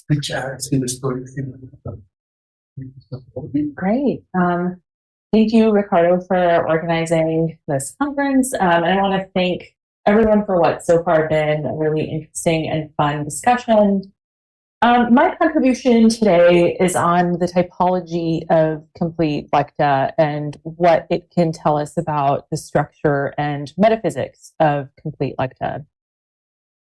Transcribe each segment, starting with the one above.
speech acts in the storytelling. Great. Thank you, Ricardo, for organizing this conference. And I want to thank everyone for what's so far been a really interesting and fun discussion. My contribution today is on the typology of complete lekta and what it can tell us about the structure and metaphysics of complete lekta.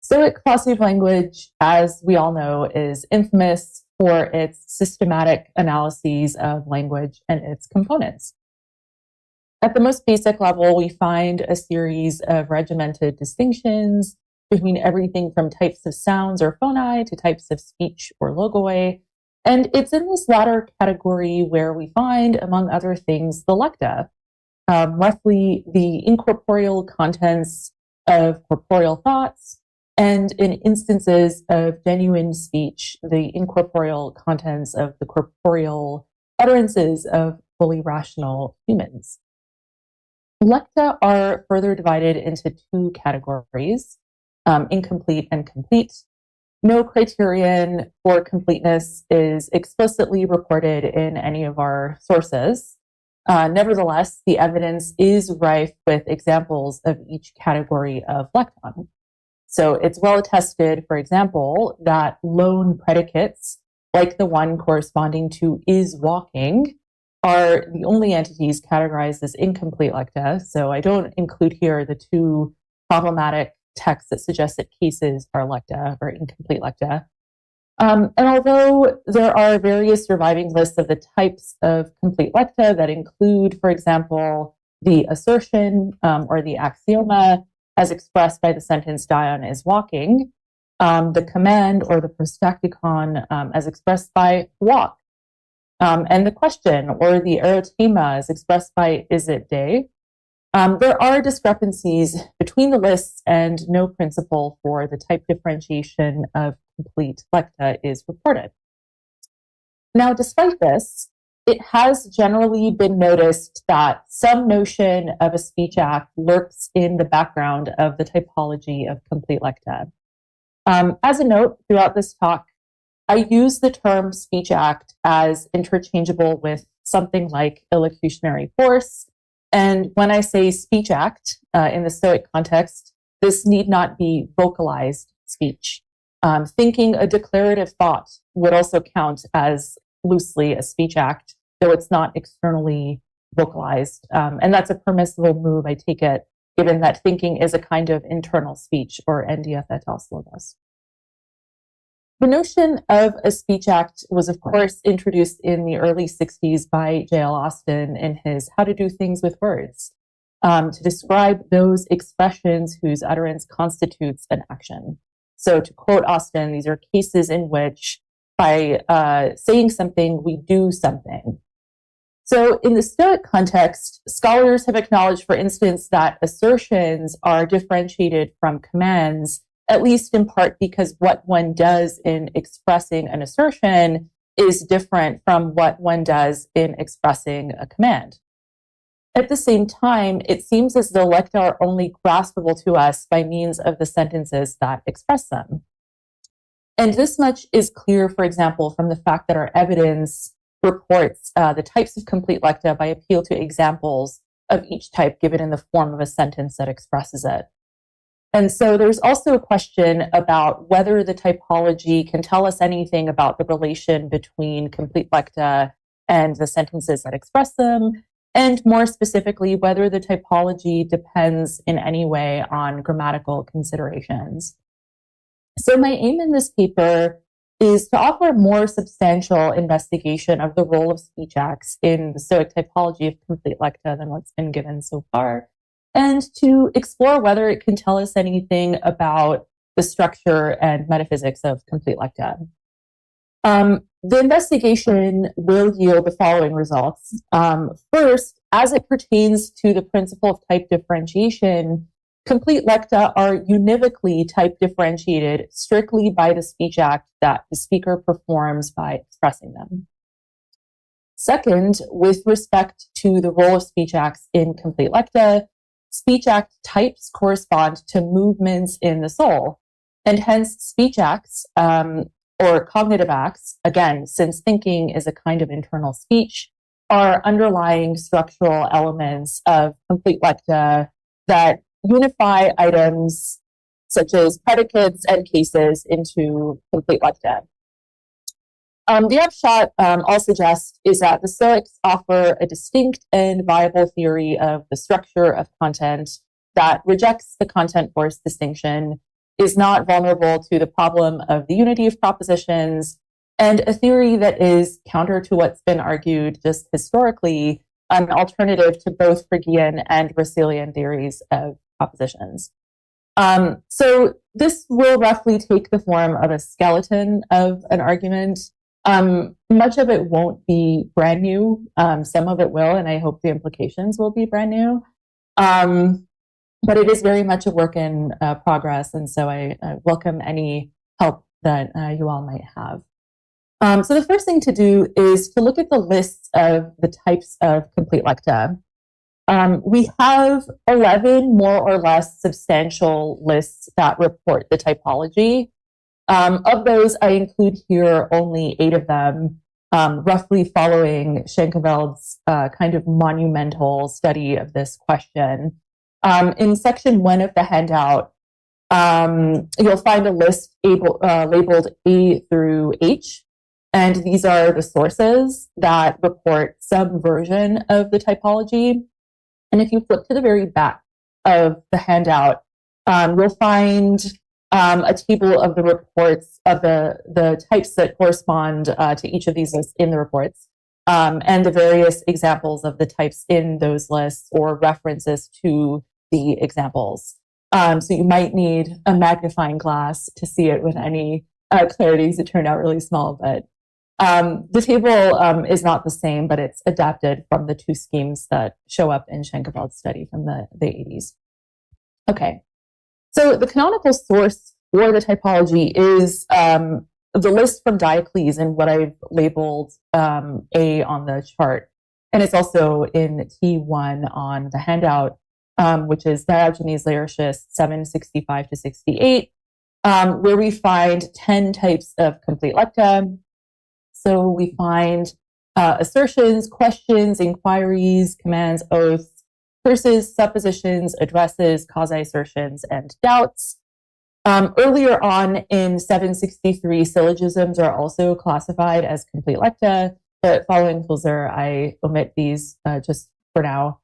Stoic philosophy of language, as we all know, is infamous for its systematic analyses of language and its components. At the most basic level, we find a series of regimented distinctions between everything from types of sounds or phoni to types of speech or logoi. And it's in this latter category where we find, among other things, the lekta, roughly the incorporeal contents of corporeal thoughts, and in instances of genuine speech, the incorporeal contents of the corporeal utterances of fully rational humans. Lekta are further divided into two categories, incomplete and complete. No criterion for completeness is explicitly reported in any of our sources. Nevertheless, the evidence is rife with examples of each category of lekton. So it's well attested, for example, that lone predicates, like the one corresponding to is walking, are the only entities categorized as incomplete lekta. So I don't include here the two problematic texts that suggest that cases are lekta or incomplete lekta. And although there are various surviving lists of the types of complete lekta that include, for example, the assertion or the axioma as expressed by the sentence Dion is walking, the command or the prostaktikon as expressed by walk, and the question or the erotema as expressed by is it day. There are discrepancies between the lists and no principle for the type differentiation of complete lekta is reported. Now, despite this, it has generally been noticed that some notion of a speech act lurks in the background of the typology of complete lekta. As a note, throughout this talk, I use the term speech act as interchangeable with something like illocutionary force. And when I say speech act in the Stoic context, this need not be vocalized speech. Thinking a declarative thought would also count as loosely a speech act, though it's not externally vocalized. And that's a permissible move, I take it, given that thinking is a kind of internal speech, or endiathetos logos. The notion of a speech act was, of course, introduced in the early 60s by J.L. Austin in his How to Do Things with Words, to describe those expressions whose utterance constitutes an action. So to quote Austin, these are cases in which by saying something, we do something. So in the Stoic context, scholars have acknowledged, for instance, that assertions are differentiated from commands, at least in part because what one does in expressing an assertion is different from what one does in expressing a command. At the same time, it seems as though lekta are only graspable to us by means of the sentences that express them. And this much is clear, for example, from the fact that our evidence reports the types of complete lekta by appeal to examples of each type given in the form of a sentence that expresses it. And so there's also a question about whether the typology can tell us anything about the relation between complete lekta and the sentences that express them, and more specifically, whether the typology depends in any way on grammatical considerations. So my aim in this paper is to offer a more substantial investigation of the role of speech acts in the Stoic typology of complete lekta than what's been given so far, and to explore whether it can tell us anything about the structure and metaphysics of complete lekta. The investigation will yield the following results. First, as it pertains to the principle of type differentiation, complete lekta are univocally type differentiated strictly by the speech act that the speaker performs by expressing them. Second, with respect to the role of speech acts in complete lekta, speech act types correspond to movements in the soul, and hence speech acts or cognitive acts, again, since thinking is a kind of internal speech, are underlying structural elements of complete lekta that unify items such as predicates and cases into complete lekta. The upshot, I'll suggest, is that the Stoics offer a distinct and viable theory of the structure of content that rejects the content force distinction, is not vulnerable to the problem of the unity of propositions, and a theory that is counter to what's been argued just historically, an alternative to both Phrygian and Russellian theories of propositions. So this will roughly take the form of a skeleton of an argument. Much of it won't be brand new. Some of it will, and I hope the implications will be brand new. But it is very much a work in progress, and so I welcome any help that you all might have. So the first thing to do is to look at the list of the types of complete lekta. We have 11 more or less substantial lists that report the typology. Of those, I include here only 8 of them, roughly following Schenkeveld's kind of monumental study of this question. In section 1 of the handout, you'll find a list labeled A through H, and these are the sources that report some version of the typology. And if you flip to the very back of the handout, you'll find a table of the reports of the types that correspond to each of these lists in the reports, and the various examples of the types in those lists or references to the examples. So you might need a magnifying glass to see it with any clarity, because it turned out really small, but the table is not the same, but it's adapted from the 2 schemes that show up in Schenkeveld's study from the 80s. Okay, so the canonical source for the typology is the list from Diocles in what I've labeled A on the chart. And it's also in T1 on the handout, which is Diogenes Laertius 765 to 68, where we find 10 types of complete lekta. So we find assertions, questions, inquiries, commands, oaths, curses, suppositions, addresses, quasi-assertions, and doubts. Earlier on in 763, syllogisms are also classified as complete lekta, but following Fulzer, I omit these just for now.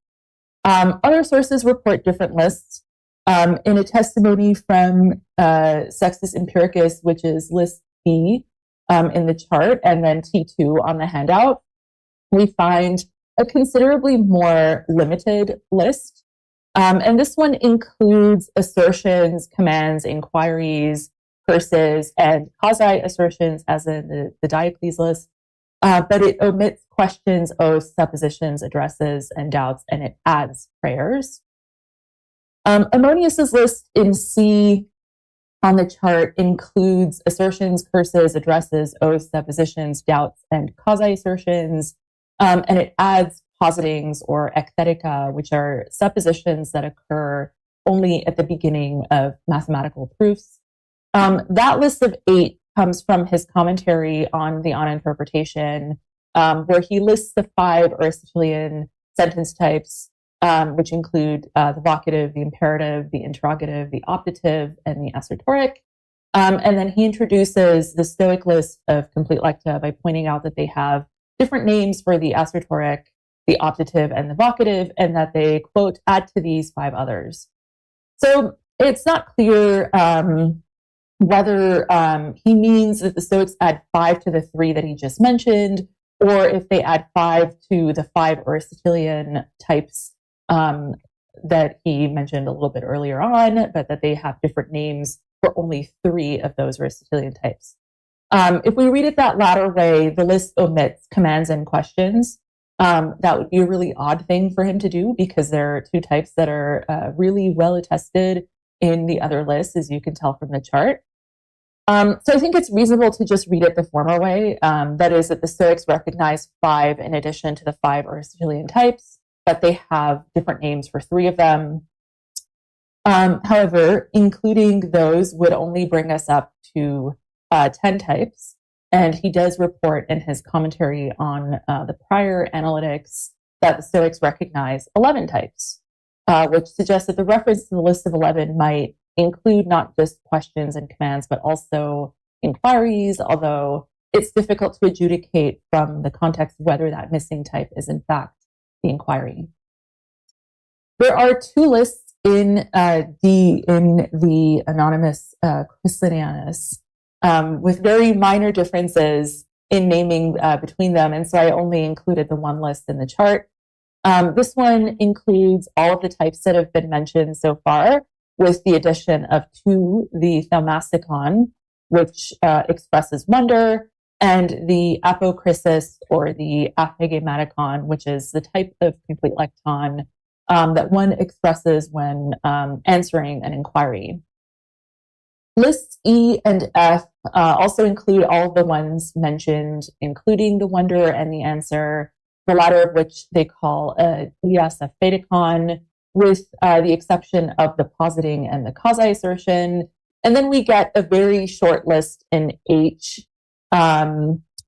Other sources report different lists. In a testimony from Sextus Empiricus, which is list B, in the chart, and then T2 on the handout, we find a considerably more limited list. And this one includes assertions, commands, inquiries, curses, and quasi-assertions, as in the Diocles list. But it omits questions, oaths, suppositions, addresses, and doubts, and it adds prayers. Ammonius's list in C on the chart includes assertions, curses, addresses, oaths, suppositions, doubts, and quasi-assertions, and it adds positings or ekthetica, which are suppositions that occur only at the beginning of mathematical proofs. That list of 8 comes from his commentary on the On Interpretation, where he lists the 5 Aristotelian sentence types, which include the vocative, the imperative, the interrogative, the optative, and the assertoric. And then he introduces the Stoic list of complete lekta by pointing out that they have different names for the assertoric, the optative, and the vocative, and that they, quote, add to these 5 others. So it's not clear whether he means that the Stoics add 5 to the 3 that he just mentioned, or if they add 5 to the 5 Aristotelian types that he mentioned a little bit earlier on, but that they have different names for only 3 of those Aristotelian types. If we read it that latter way, the list omits commands and questions. That would be a really odd thing for him to do, because there are 2 types that are really well attested in the other lists, as you can tell from the chart. So I think it's reasonable to just read it the former way. That is, that the Stoics recognize 5 in addition to the 5 Aristotelian types, but they have different names for 3 of them. However, including those would only bring us up to 10 types, and he does report in his commentary on the prior analytics that the Stoics recognize 11 types, which suggests that the reference to the list of 11 might include not just questions and commands, but also inquiries, although it's difficult to adjudicate from the context whether that missing type is in fact the inquiry. There are two lists in the anonymous Christianus with very minor differences in naming between them, and so I only included the one list in the chart. This one includes all of the types that have been mentioned so far, with the addition of two, the thaumastikon, which expresses wonder, and the apokrisis, or the aphegematikon, which is the type of complete lekton that one expresses when answering an inquiry. Lists E and F also include all of the ones mentioned, including the wonder and the answer, the latter of which they call a diasapheticon, with the exception of the positing and the quasi assertion. And then we get a very short list in H,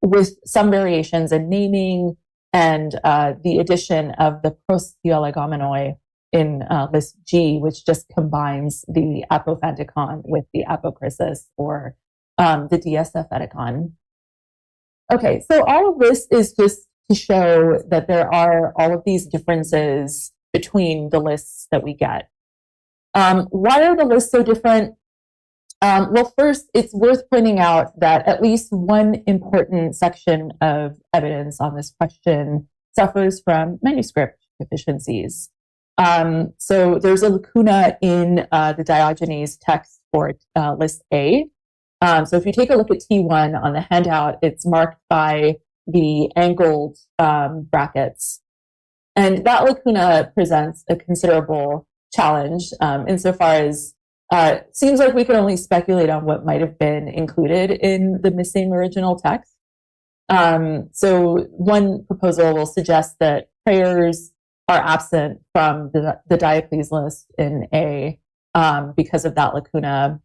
with some variations in naming and the addition of the prostiologomenoi in list G, which just combines the apophantikon with the apokrisis, or the diasapheticon. Okay, so all of this is just to show that there are all of these differences between the lists that we get. Why are the lists so different? Well, first, it's worth pointing out that at least one important section of evidence on this question suffers from manuscript deficiencies. So there's a lacuna in the Diogenes text for list A. So if you take a look at T1 on the handout, it's marked by the angled brackets. And that lacuna presents a considerable challenge insofar as it seems like we can only speculate on what might have been included in the missing original text. So one proposal will suggest that prayers are absent from the Diocles list in A because of that lacuna.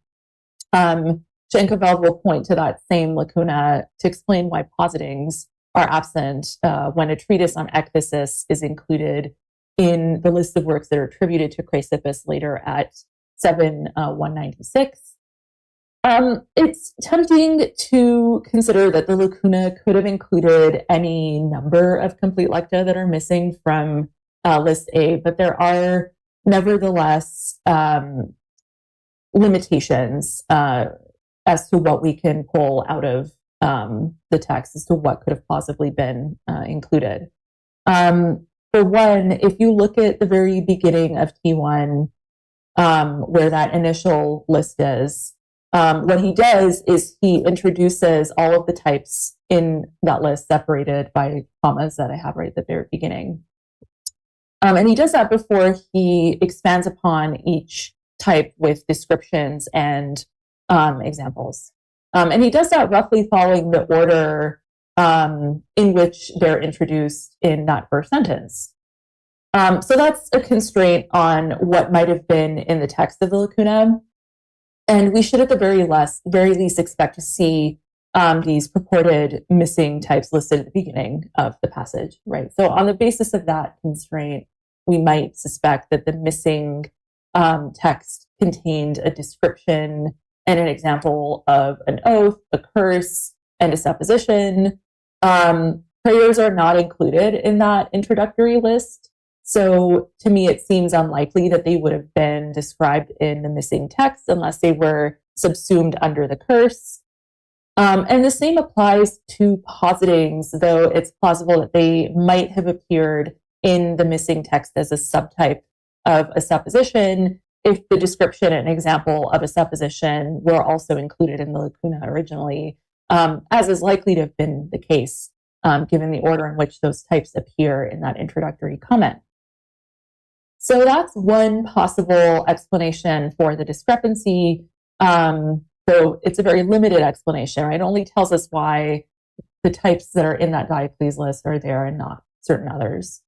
Schenkeveld will point to that same lacuna to explain why positings are absent when a treatise on ecthesis is included in the list of works that are attributed to Chrysippus later at 196. It's tempting to consider that the lacuna could have included any number of complete lecta that are missing from list A, but there are nevertheless limitations as to what we can pull out of the text as to what could have plausibly been included. For one, if you look at the very beginning of T1, where that initial list is, what he does is he introduces all of the types in that list separated by commas that I have right at the very beginning. And he does that before he expands upon each type with descriptions and examples. And he does that roughly following the order in which they're introduced in that first sentence. So that's a constraint on what might have been in the text of the lacuna. And we should at the very least expect to see these purported missing types listed at the beginning of the passage, right? So on the basis of that constraint, we might suspect that the missing text contained a description and an example of an oath, a curse, and a supposition. Prayers are not included in that introductory list. So to me, it seems unlikely that they would have been described in the missing text unless they were subsumed under the curse. And the same applies to positings, though it's plausible that they might have appeared in the missing text as a subtype of a supposition if the description and example of a supposition were also included in the lacuna originally, as is likely to have been the case, given the order in which those types appear in that introductory comment. So that's one possible explanation for the discrepancy. So it's a very limited explanation, right? It only tells us why the types that are in that Diocles list are there and not certain others.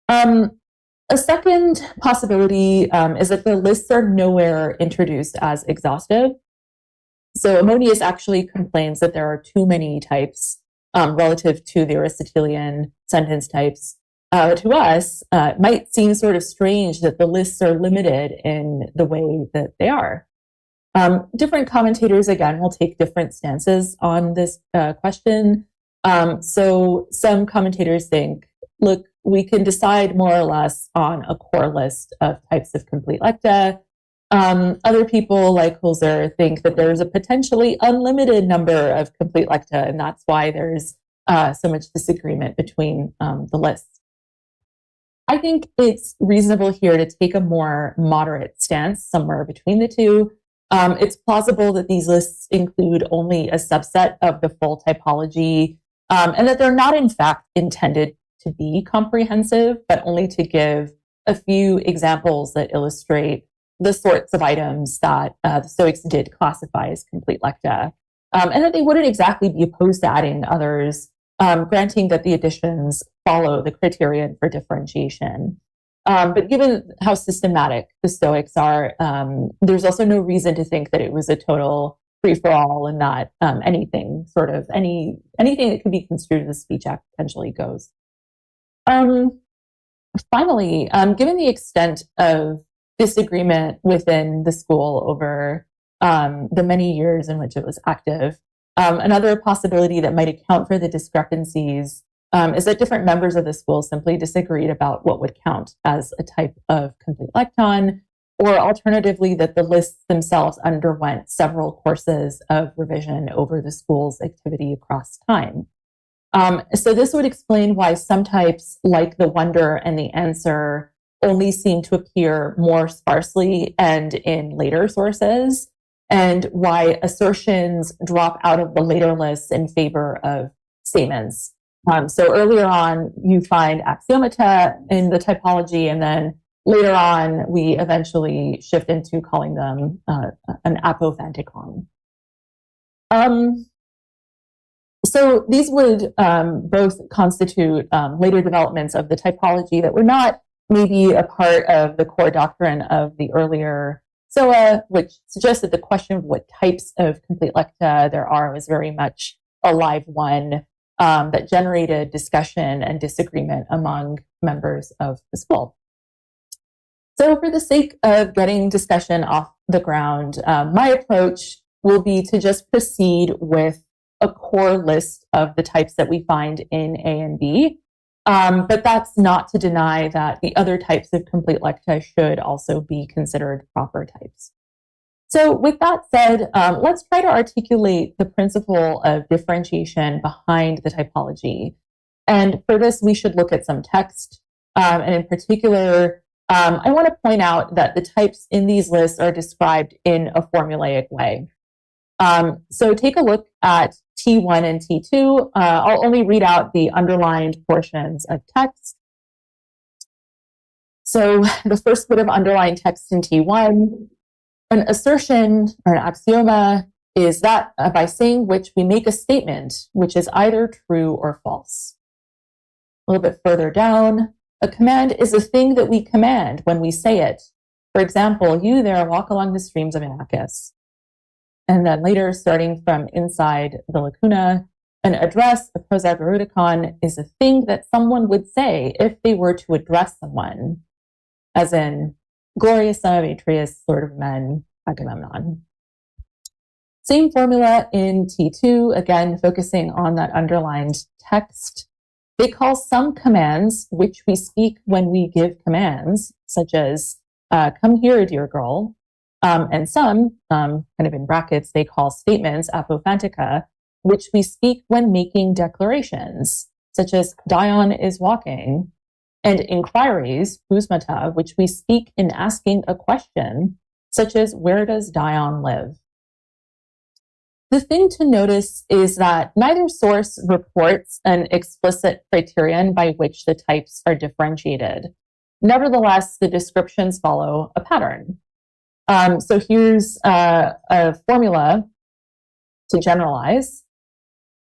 A second possibility is that the lists are nowhere introduced as exhaustive. So Ammonius actually complains that there are too many types relative to the Aristotelian sentence types. To us, it might seem sort of strange that the lists are limited in the way that they are. Different commentators, again, will take different stances on this question. So some commentators think, look, we can decide more or less on a core list of types of complete lekta. Other people, like Holzer, think that there's a potentially unlimited number of complete lekta, and that's why there's so much disagreement between the lists. I think it's reasonable here to take a more moderate stance somewhere between the two. It's plausible that these lists include only a subset of the full typology, and that they're not in fact intended to be comprehensive, but only to give a few examples that illustrate the sorts of items that the Stoics did classify as complete lekta, and that they wouldn't exactly be opposed to adding others, granting that the additions follow the criterion for differentiation. But given how systematic the Stoics are, there's also no reason to think that it was a total free-for-all and that anything that could be construed as a speech act potentially goes. Finally, given the extent of disagreement within the school over the many years in which it was active, another possibility that might account for the discrepancies is that different members of the school simply disagreed about what would count as a type of complete lekton, or alternatively, that the lists themselves underwent several courses of revision over the school's activity across time. So this would explain why some types, like the wonder and the answer, only seem to appear more sparsely and in later sources, and why assertions drop out of the later lists in favor of statements. So earlier on, you find axiomata in the typology, and then later on, we eventually shift into calling them an apophantikon. So these would both constitute later developments of the typology that were not maybe a part of the core doctrine of the earlier SOA, which suggests that the question of what types of complete lekta there are was very much a live one that generated discussion and disagreement among members of the school. So for the sake of getting discussion off the ground, my approach will be to just proceed with a core list of the types that we find in A and B. But that's not to deny that the other types of complete lekta should also be considered proper types. So with that said, let's try to articulate the principle of differentiation behind the typology. And for this, we should look at some text. And in particular, I want to point out that the types in these lists are described in a formulaic way. So take a look at T1 and T2. I'll only read out the underlined portions of text. So the first bit of underlined text in T1, an assertion or an axioma is that by saying which we make a statement which is either true or false. A little bit further down, a command is a thing that we command when we say it. For example, you there walk along the streams of Inachus. And then later, starting from inside the lacuna, an address, a prosagoruticon, is a thing that someone would say if they were to address someone, as in, glorious son of Atreus, lord of men, Agamemnon. Same formula in T2, again, focusing on that underlined text. They call some commands, which we speak when we give commands, such as, come here, dear girl. And some, kind of in brackets, they call statements, apophantika, which we speak when making declarations, such as Dion is walking, and inquiries, pusmata, which we speak in asking a question, such as where does Dion live? The thing to notice is that neither source reports an explicit criterion by which the types are differentiated. Nevertheless, the descriptions follow a pattern. So here's a formula to generalize.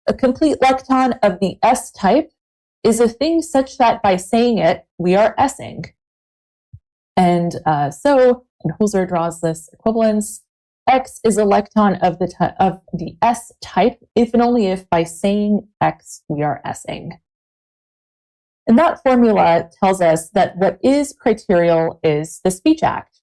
A complete lekton of the S type is a thing such that by saying it, we are S-ing. And Holzer draws this equivalence. X is a lekton of the S type, if and only if by saying X we are S-ing. And that formula tells us that what is criterial is the speech act.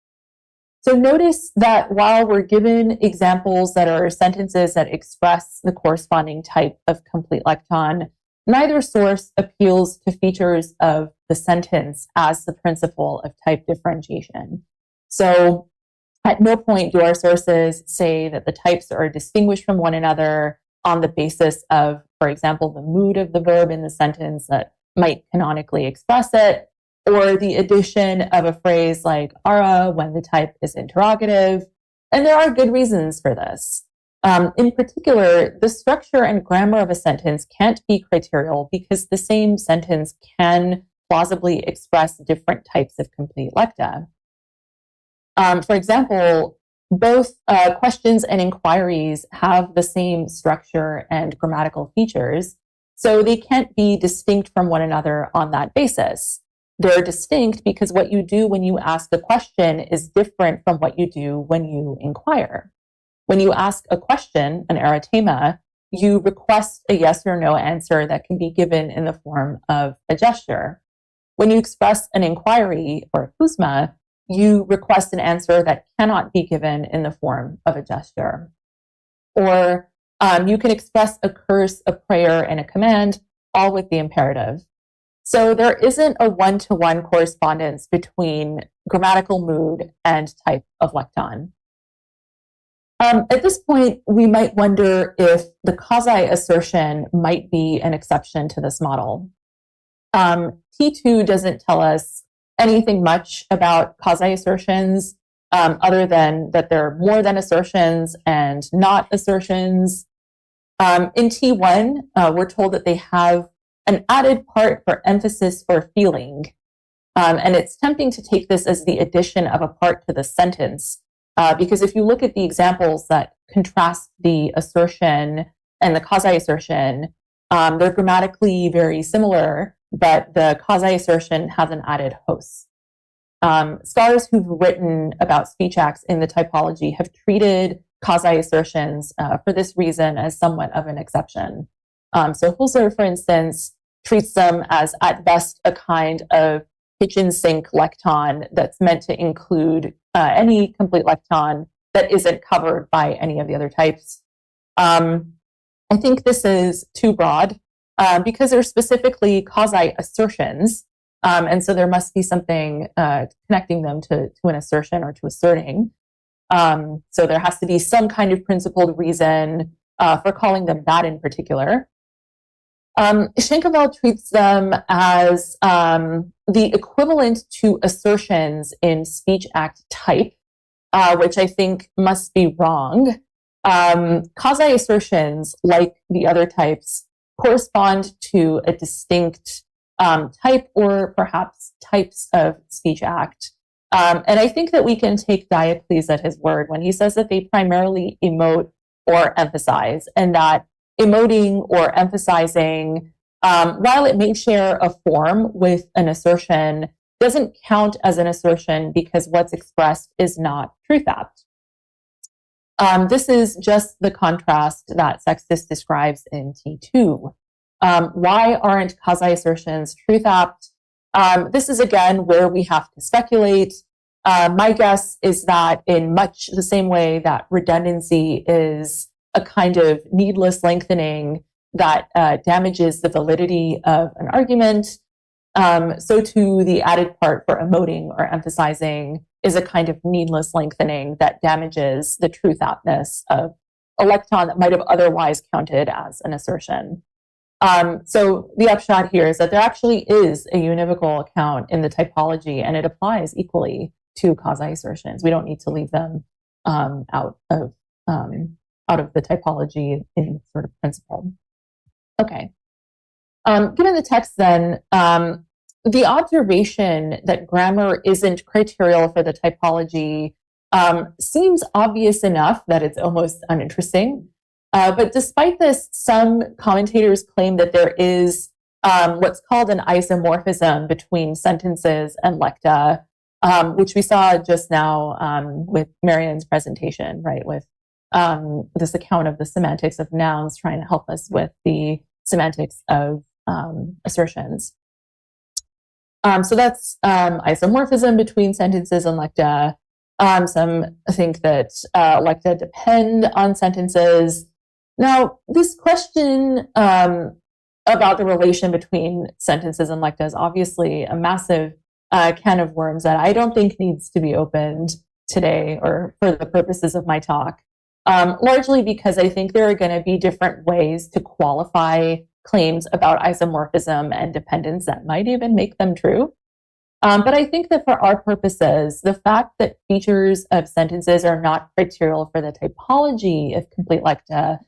So notice that while we're given examples that are sentences that express the corresponding type of complete lekton, neither source appeals to features of the sentence as the principle of type differentiation. So at no point do our sources say that the types are distinguished from one another on the basis of, for example, the mood of the verb in the sentence that might canonically express it, or the addition of a phrase like ara when the type is interrogative. And there are good reasons for this. In particular, the structure and grammar of a sentence can't be criterial because the same sentence can plausibly express different types of complete lekta. For example, both questions and inquiries have the same structure and grammatical features, so they can't be distinct from one another on that basis. They're distinct because what you do when you ask a question is different from what you do when you inquire. When you ask a question, an eratema, you request a yes or no answer that can be given in the form of a gesture. When you express an inquiry or a kusma, you request an answer that cannot be given in the form of a gesture. Or you can express a curse, a prayer, and a command, all with the imperative. So there isn't a one-to-one correspondence between grammatical mood and type of lekton. At this point, we might wonder if the quasi assertion might be an exception to this model. T2 doesn't tell us anything much about quasi assertions, other than that they're more than assertions and not assertions. In T1, we're told that they have an added part for emphasis or feeling. And it's tempting to take this as the addition of a part to the sentence, because if you look at the examples that contrast the assertion and the quasi-assertion, they're grammatically very similar, but the quasi-assertion has an added host. Scholars who've written about speech acts in the typology have treated quasi-assertions for this reason as somewhat of an exception. So Husserl, for instance, treats them as at best a kind of kitchen sink lekton that's meant to include any complete lekton that isn't covered by any of the other types. I think this is too broad because they're specifically quasi-assertions, and so there must be something connecting them to an assertion or to asserting. So there has to be some kind of principled reason for calling them that in particular. Schenkevel treats them as the equivalent to assertions in speech act type, which I think must be wrong. Quasi-assertions, like the other types, correspond to a distinct type or perhaps types of speech act. And I think that we can take Diocles at his word when he says that they primarily emote or emphasize, and that emoting or emphasizing, while it may share a form with an assertion, doesn't count as an assertion because what's expressed is not truth apt. This is just the contrast that Sextus describes in T2. Why aren't quasi-assertions truth apt? This is again where we have to speculate. My guess is that in much the same way that redundancy is a kind of needless lengthening that damages the validity of an argument, so too the added part for emoting or emphasizing is a kind of needless lengthening that damages the truth aptness of a lekton that might have otherwise counted as an assertion. So the upshot here is that there actually is a univocal account in the typology, and it applies equally to quasi-assertions. We don't need to leave them out of the typology in sort of principle. Okay. Given the text then, the observation that grammar isn't criterial for the typology seems obvious enough that it's almost uninteresting. But despite this, some commentators claim that there is what's called an isomorphism between sentences and lekta, which we saw just now with Marianne's presentation, right, with this account of the semantics of nouns trying to help us with the semantics of assertions. So that's isomorphism between sentences and lekta. Some think that lekta depend on sentences. Now, this question about the relation between sentences and lekta is obviously a massive can of worms that I don't think needs to be opened today or for the purposes of my talk, largely because I think there are going to be different ways to qualify claims about isomorphism and dependence that might even make them true. But I think that for our purposes, the fact that features of sentences are not criterial for the typology of complete lekta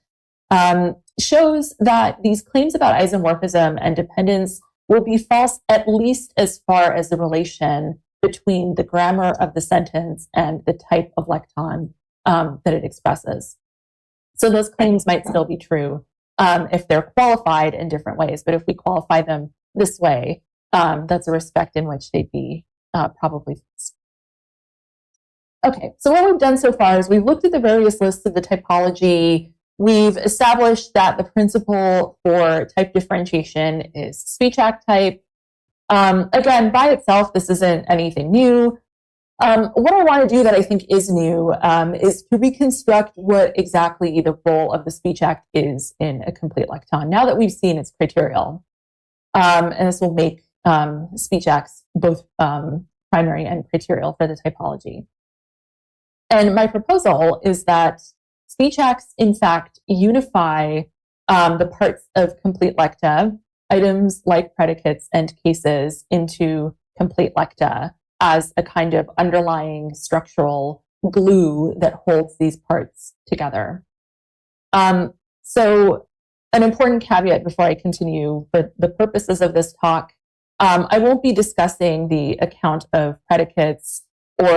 shows that these claims about isomorphism and dependence will be false at least as far as the relation between the grammar of the sentence and the type of lekton that it expresses. So those claims might still be true if they're qualified in different ways, but if we qualify them this way, that's a respect in which they'd be probably false. Okay, so what we've done so far is we've looked at the various lists of the typology. We've established that the principle for type differentiation is speech act type. Again, by itself, this isn't anything new. What I want to do that I think is new is to reconstruct what exactly the role of the speech act is in a complete lekton, now that we've seen its criterial. And this will make speech acts both primary and criterial for the typology. And my proposal is that speech acts, in fact, unify the parts of complete lekta, items like predicates and cases, into complete lekta as a kind of underlying structural glue that holds these parts together. So an important caveat before I continue, for the purposes of this talk, I won't be discussing the account of predicates or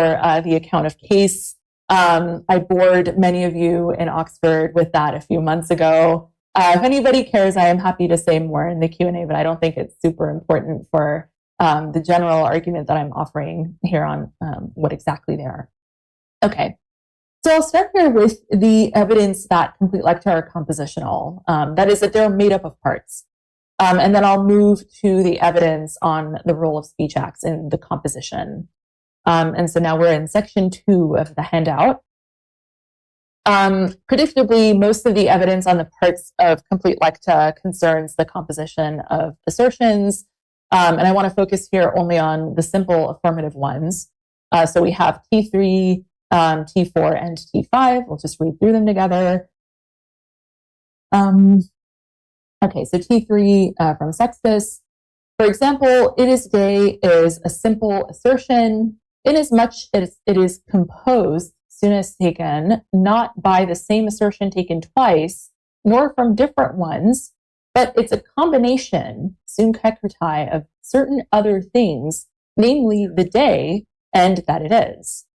the account of case. I bored many of you in Oxford with that a few months ago. If anybody cares, I am happy to say more in the Q&A, but I don't think it's super important for the general argument that I'm offering here on what exactly they are. Okay, so I'll start here with the evidence that complete lekta are compositional. That is, that they're made up of parts. And then I'll move to the evidence on the role of speech acts in the composition. And so now we're in section 2 of the handout. Predictably, most of the evidence on the parts of complete lekta concerns the composition of assertions. And I want to focus here only on the simple affirmative ones. So we have T3, T4, and T5. We'll just read through them together. Okay, so T3 from Sextus. For example, it is day is a simple assertion, inasmuch as it is composed, soon as taken, not by the same assertion taken twice, nor from different ones, but it's a combination, synchretai, of certain other things, namely the day and that it is.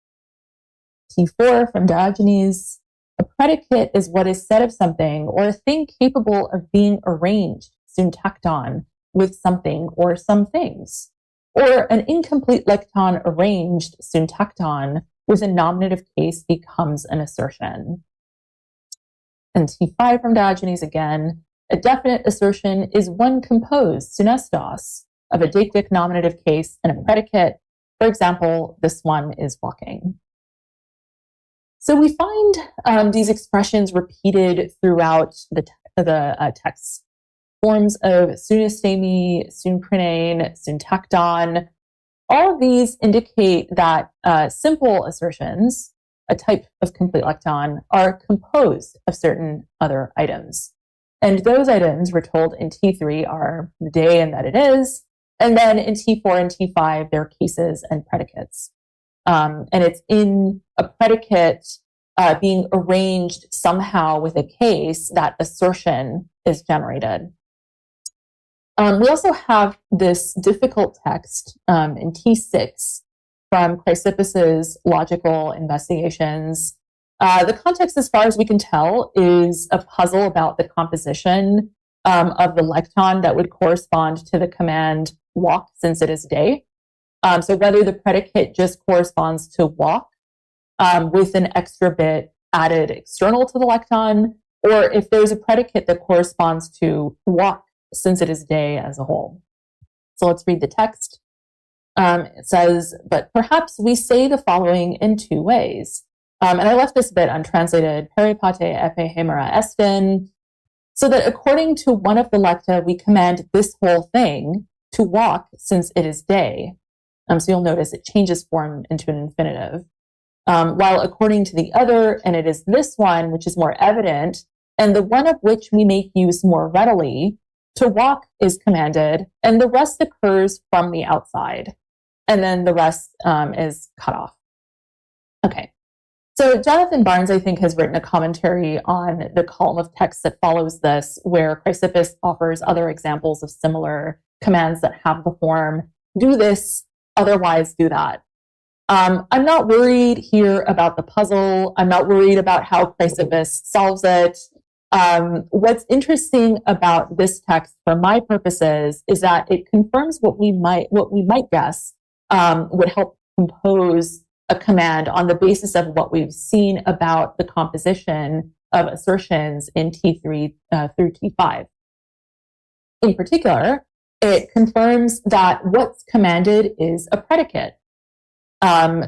T4 from Diogenes. A predicate is what is said of something, or a thing capable of being arranged, syntacton, with something or some things. Or an incomplete lekton arranged, syntacton, with a nominative case becomes an assertion. And T5 from Diogenes again. A definite assertion is one composed, synestos, of a deictic nominative case and a predicate. For example, this one is walking. So we find these expressions repeated throughout the text. Forms of sunestemi, sunprinane, syntacton. All of these indicate that simple assertions, a type of complete lekton, are composed of certain other items. And those items, we're told in T3, are the day and that it is. And then in T4 and T5, they're cases and predicates. And it's in a predicate being arranged somehow with a case that assertion is generated. We also have this difficult text in T6 from Chrysippus's Logical Investigations. The context, as far as we can tell, is a puzzle about the composition of the lekton that would correspond to the command walk, since it is day. So whether the predicate just corresponds to walk with an extra bit added external to the lekton, or if there's a predicate that corresponds to walk since it is day as a whole. So let's read the text. It says, but perhaps we say the following in two ways. And I left this bit untranslated, peripate epe hemera estin, so that according to one of the lekta, we command this whole thing to walk since it is day. So you'll notice it changes form into an infinitive. While according to the other, and it is this one, which is more evident, and the one of which we make use more readily, to walk is commanded, and the rest occurs from the outside. And then the rest is cut off. Okay. So Jonathan Barnes, I think, has written a commentary on the column of text that follows this, where Chrysippus offers other examples of similar commands that have the form, do this, otherwise do that. I'm not worried here about the puzzle. I'm not worried about how Chrysippus solves it. What's interesting about this text, for my purposes, is that it confirms what we might guess would help compose a command on the basis of what we've seen about the composition of assertions in T3 through T5. In particular, it confirms that what's commanded is a predicate.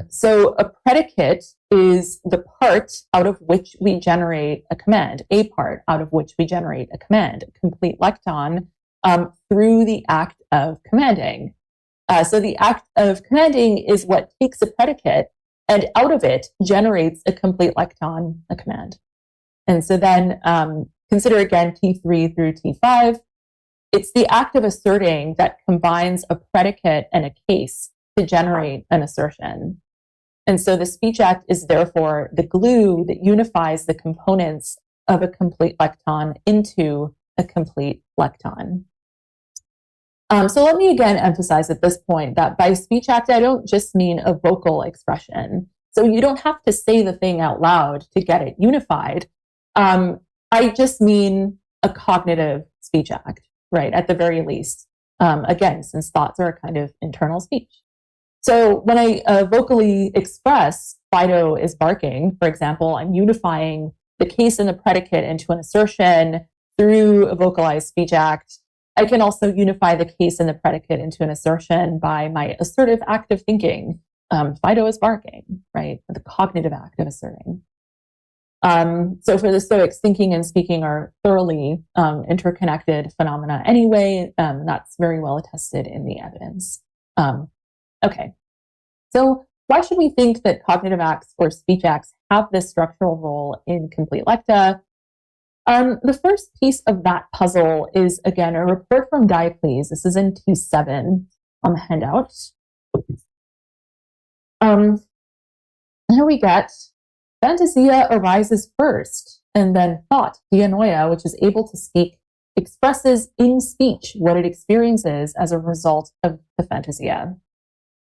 So a predicate is the part out of which we generate a command, a part out of which we generate a command, a complete lekton, through the act of commanding. So the act of commanding is what takes a predicate and out of it generates a complete lekton, a command. And so then consider again T3 through T5. It's the act of asserting that combines a predicate and a case to generate an assertion. And so the speech act is therefore the glue that unifies the components of a complete lekton into a complete lekton. So let me again emphasize at this point that by speech act, I don't just mean a vocal expression. So you don't have to say the thing out loud to get it unified. I just mean a cognitive speech act, right? At the very least. Again, since thoughts are a kind of internal speech. So when I vocally express Fido is barking, for example, I'm unifying the case and the predicate into an assertion through a vocalized speech act. I can also unify the case and the predicate into an assertion by my assertive act of thinking. Fido is barking, right? The cognitive act of asserting. So for the Stoics, thinking and speaking are thoroughly interconnected phenomena anyway. That's very well attested in the evidence. Okay, so why should we think that cognitive acts or speech acts have this structural role in complete lekta? The first piece of that puzzle is, again, a report from Diocles. This is in T7 on the handout. Here we get, fantasia arises first, and then thought, dianoia, which is able to speak, expresses in speech what it experiences as a result of the fantasia.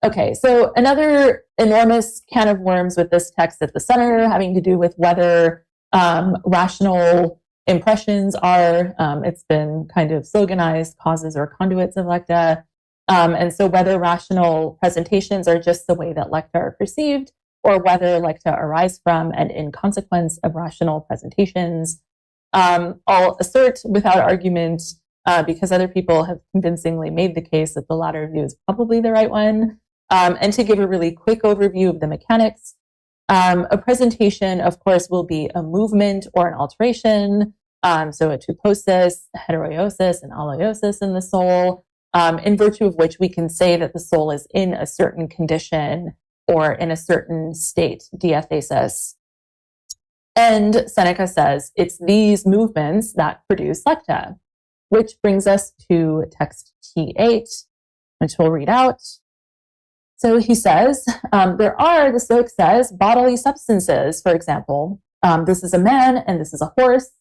Okay, so another enormous can of worms with this text at the center, having to do with whether rational impressions are, it's been kind of sloganized, causes or conduits of lekta. And so whether rational presentations are just the way that lekta are perceived, or whether lekta arise from and in consequence of rational presentations. I'll assert without argument, because other people have convincingly made the case that the latter view is probably the right one. And to give a really quick overview of the mechanics, a presentation, of course, will be a movement or an alteration. So a tuposis, heteroiosis, and aloiosis in the soul, in virtue of which we can say that the soul is in a certain condition or in a certain state, diathesis. And Seneca says it's these movements that produce lekta, which brings us to text T8, which we'll read out. So he says, there are, the Stoic says, bodily substances, for example. This is a man and this is a horse.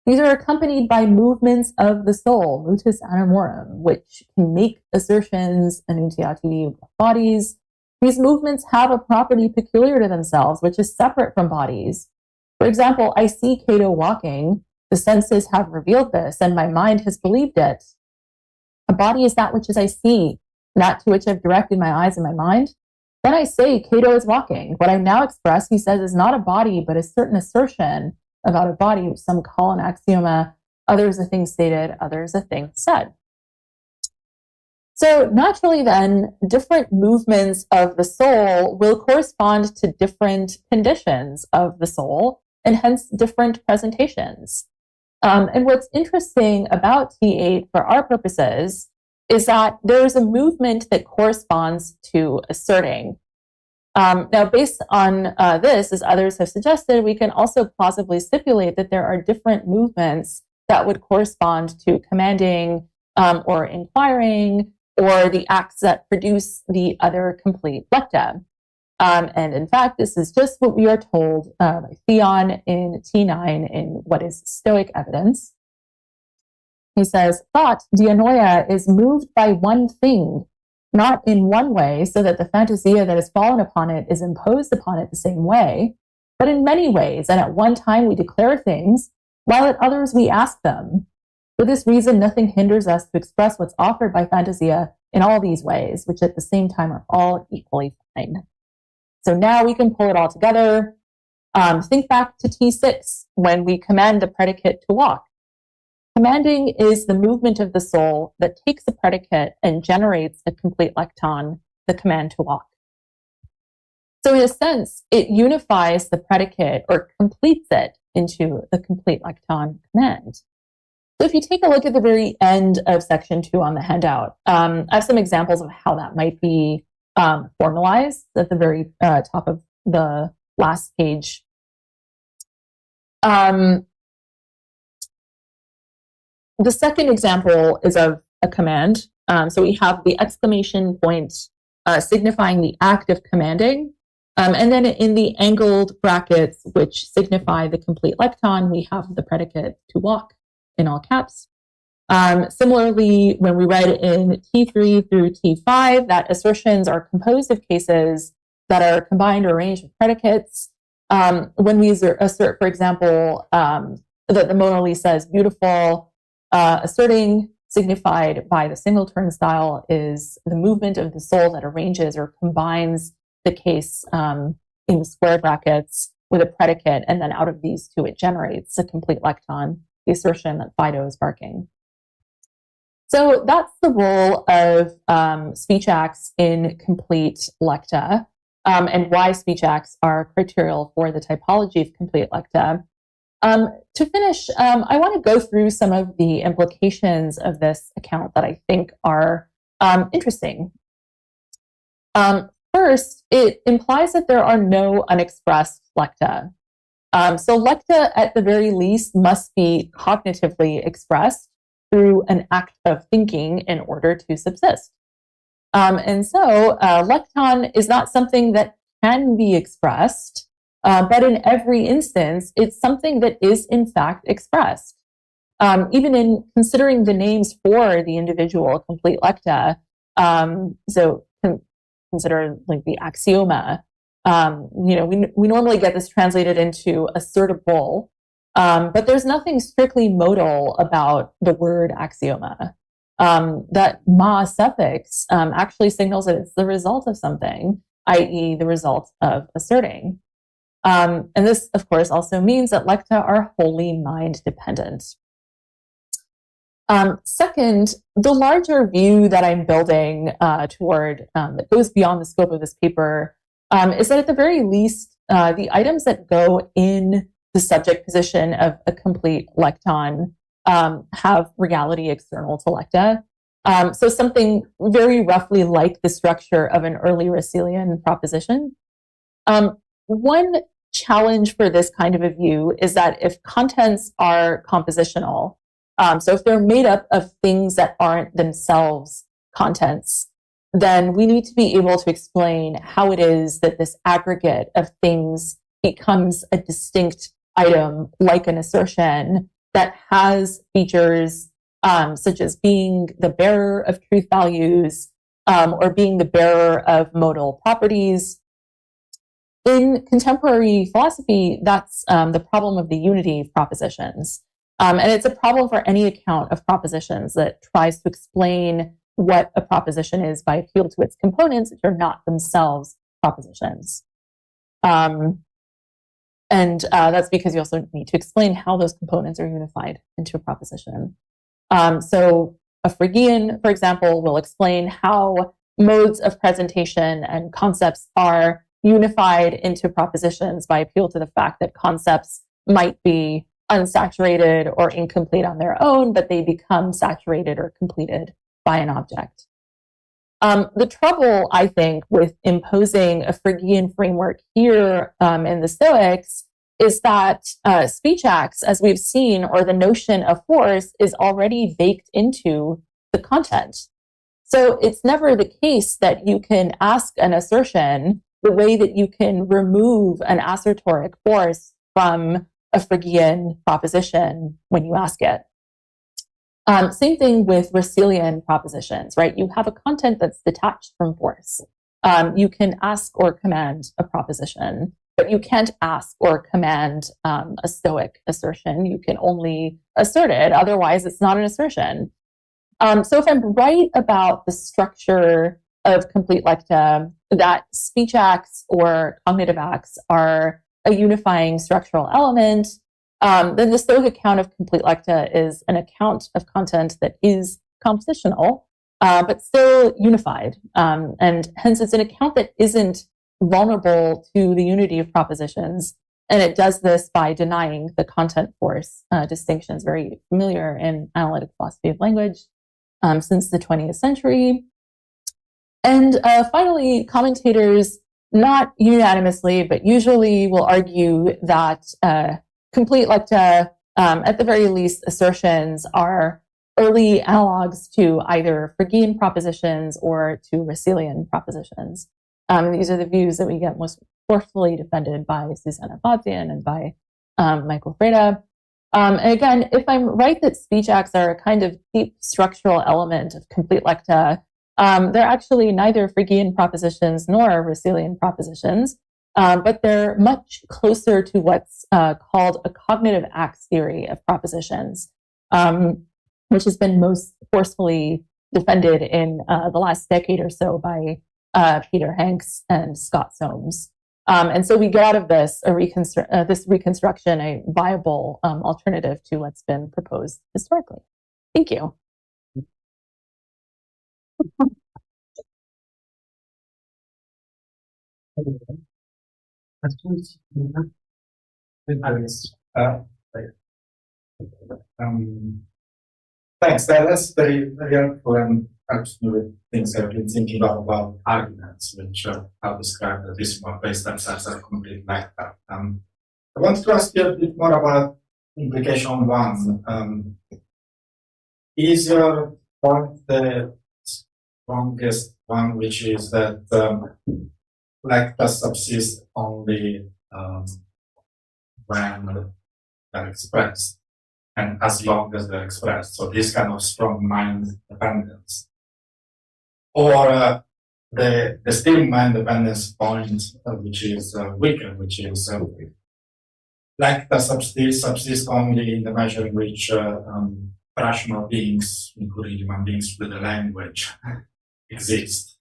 These are accompanied by movements of the soul, mutus animorum, which can make assertions enunciati of bodies. These movements have a property peculiar to themselves, which is separate from bodies. For example, I see Cato walking. The senses have revealed this, and my mind has believed it. A body is that which is I see. that to which I've directed my eyes and my mind. Then I say, Cato is walking. What I now express, he says, is not a body, but a certain assertion about a body, which some call an axioma, others a thing stated, others a thing said. So naturally then, different movements of the soul will correspond to different conditions of the soul, and hence different presentations. And what's interesting about T8 for our purposes is that there is a movement that corresponds to asserting. Now, based on this, as others have suggested, we can also plausibly stipulate that there are different movements that would correspond to commanding or inquiring, or the acts that produce the other complete lekta. And in fact, this is just what we are told by Theon in T9 in what is Stoic evidence. He says, thought, dianoia, is moved by one thing, not in one way, so that the fantasia that has fallen upon it is imposed upon it the same way, but in many ways, and at one time we declare things, while at others we ask them. For this reason, nothing hinders us to express what's offered by fantasia in all these ways, which at the same time are all equally fine. So now we can pull it all together. Think back to T6, when we command the predicate to walk. Commanding is the movement of the soul that takes a predicate and generates a complete lekton, the command to walk. So in a sense, it unifies the predicate or completes it into the complete lekton command. So if you take a look at the very end of section 2 on the handout, I have some examples of how that might be formalized at the very top of the last page. The second example is of a command. So we have the exclamation point signifying the act of commanding. And then in the angled brackets, which signify the complete lekton, we have the predicate to walk in all caps. Similarly, when we read in T3 through T5, that assertions are composed of cases that are combined or arranged with predicates. When we assert, for example, that the Mona Lisa is beautiful, asserting signified by the single turn style is the movement of the soul that arranges or combines the case in the square brackets with a predicate, and then out of these two, it generates a complete lekton, the assertion that Fido is barking. So that's the role of speech acts in complete lekta, and why speech acts are criterial for the typology of complete lekta. To finish, I want to go through some of the implications of this account that I think are interesting. First, it implies that there are no unexpressed lekta. So lekta, at the very least, must be cognitively expressed through an act of thinking in order to subsist. And so lekton is not something that can be expressed, but in every instance, it's something that is in fact expressed. Even in considering the names for the individual complete lekta, so consider like the axioma. We normally get this translated into assertable, but there's nothing strictly modal about the word axioma. That ma suffix actually signals that it's the result of something, i.e. the result of asserting. And this, of course, also means that lekta are wholly mind dependent. Second, the larger view that I'm building toward that goes beyond the scope of this paper is that at the very least, the items that go in the subject position of a complete lekton have reality external to lekta. So something very roughly like the structure of an early Russellian proposition. One challenge for this kind of a view is that if contents are compositional, so if they're made up of things that aren't themselves contents, then we need to be able to explain how it is that this aggregate of things becomes a distinct item, like an assertion that has features such as being the bearer of truth values or being the bearer of modal properties. In contemporary philosophy, that's the problem of the unity of propositions. And it's a problem for any account of propositions that tries to explain what a proposition is by appeal to its components, which are not themselves propositions. That's because you also need to explain how those components are unified into a proposition. So a Phrygian, for example, will explain how modes of presentation and concepts are unified into propositions by appeal to the fact that concepts might be unsaturated or incomplete on their own, but they become saturated or completed by an object. The trouble, I think, with imposing a Phrygian framework here in the Stoics is that speech acts, as we've seen, or the notion of force is already baked into the content. So it's never the case that you can ask an assertion the way that you can remove an assertoric force from a Phrygian proposition when you ask it. Same thing with Russellian propositions, right? You have a content that's detached from force. You can ask or command a proposition, but you can't ask or command a Stoic assertion. You can only assert it. Otherwise, it's not an assertion. So if I'm right about the structure of complete lekta, that speech acts or cognitive acts are a unifying structural element, then the Stoic account of complete lekta is an account of content that is compositional, but still unified. And hence it's an account that isn't vulnerable to the unity of propositions. And it does this by denying the content force distinctions, very familiar in analytic philosophy of language since the 20th century. And finally, commentators, not unanimously, but usually will argue that complete lekta, at the very least, assertions are early analogs to either Phrygian propositions or to Russellian propositions. These are the views that we get most forcefully defended by Susanna Bodzian and by Michael Freda. And again, if I'm right that speech acts are a kind of deep structural element of complete lekta, they're actually neither Phrygian propositions nor Russellian propositions, but they're much closer to what's called a cognitive acts theory of propositions, which has been most forcefully defended in the last decade or so by Peter Hanks and Scott Soames. And so we get out of this this reconstruction a viable alternative to what's been proposed historically. Thank you. Questions? Thanks. That's very, very helpful and helps me with things I've been thinking about arguments, which I'll describe this more based themselves as complete lekta. I want to ask you a bit more about implication one. Is your point the strongest one, which is that lekta subsist only when they're expressed, and as long as they're expressed? So this kind of strong mind dependence. Or the still mind dependence point, which is weaker, which is lekta subsists only in the measure in which rational beings, including human beings with a language, exist,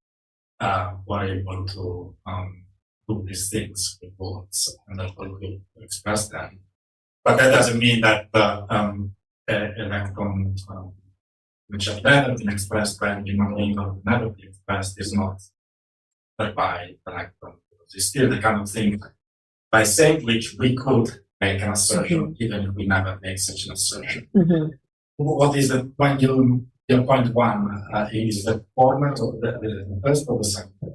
who are able to do these things with words and able to express them. But that doesn't mean that electron, which have never been expressed by human being or never been expressed, is not by electron. It's still the kind of thing by saying which we could make an assertion, even if we never make such an assertion. What is the point your point one? Is the format of the first or the second?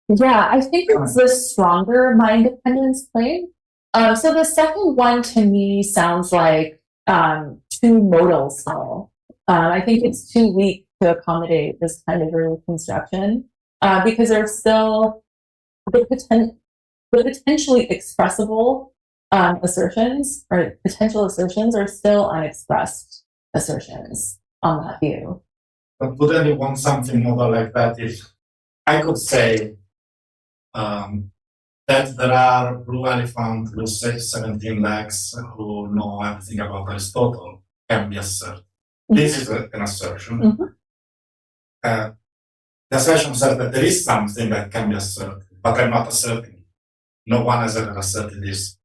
Yeah, I think it's the stronger mind dependence claim. So the second one to me sounds like too modal still. I think it's too weak to accommodate this kind of reconstruction because there's still the potentially expressible assertions or potential assertions are still unexpressed assertions on that view. But would anyone want something more like that if I could say that there are blue elephants with 17 legs who know everything about Aristotle can be asserted. This is an assertion. the assertion says that there is something that can be asserted, but I'm not asserting it. No one has ever asserted this.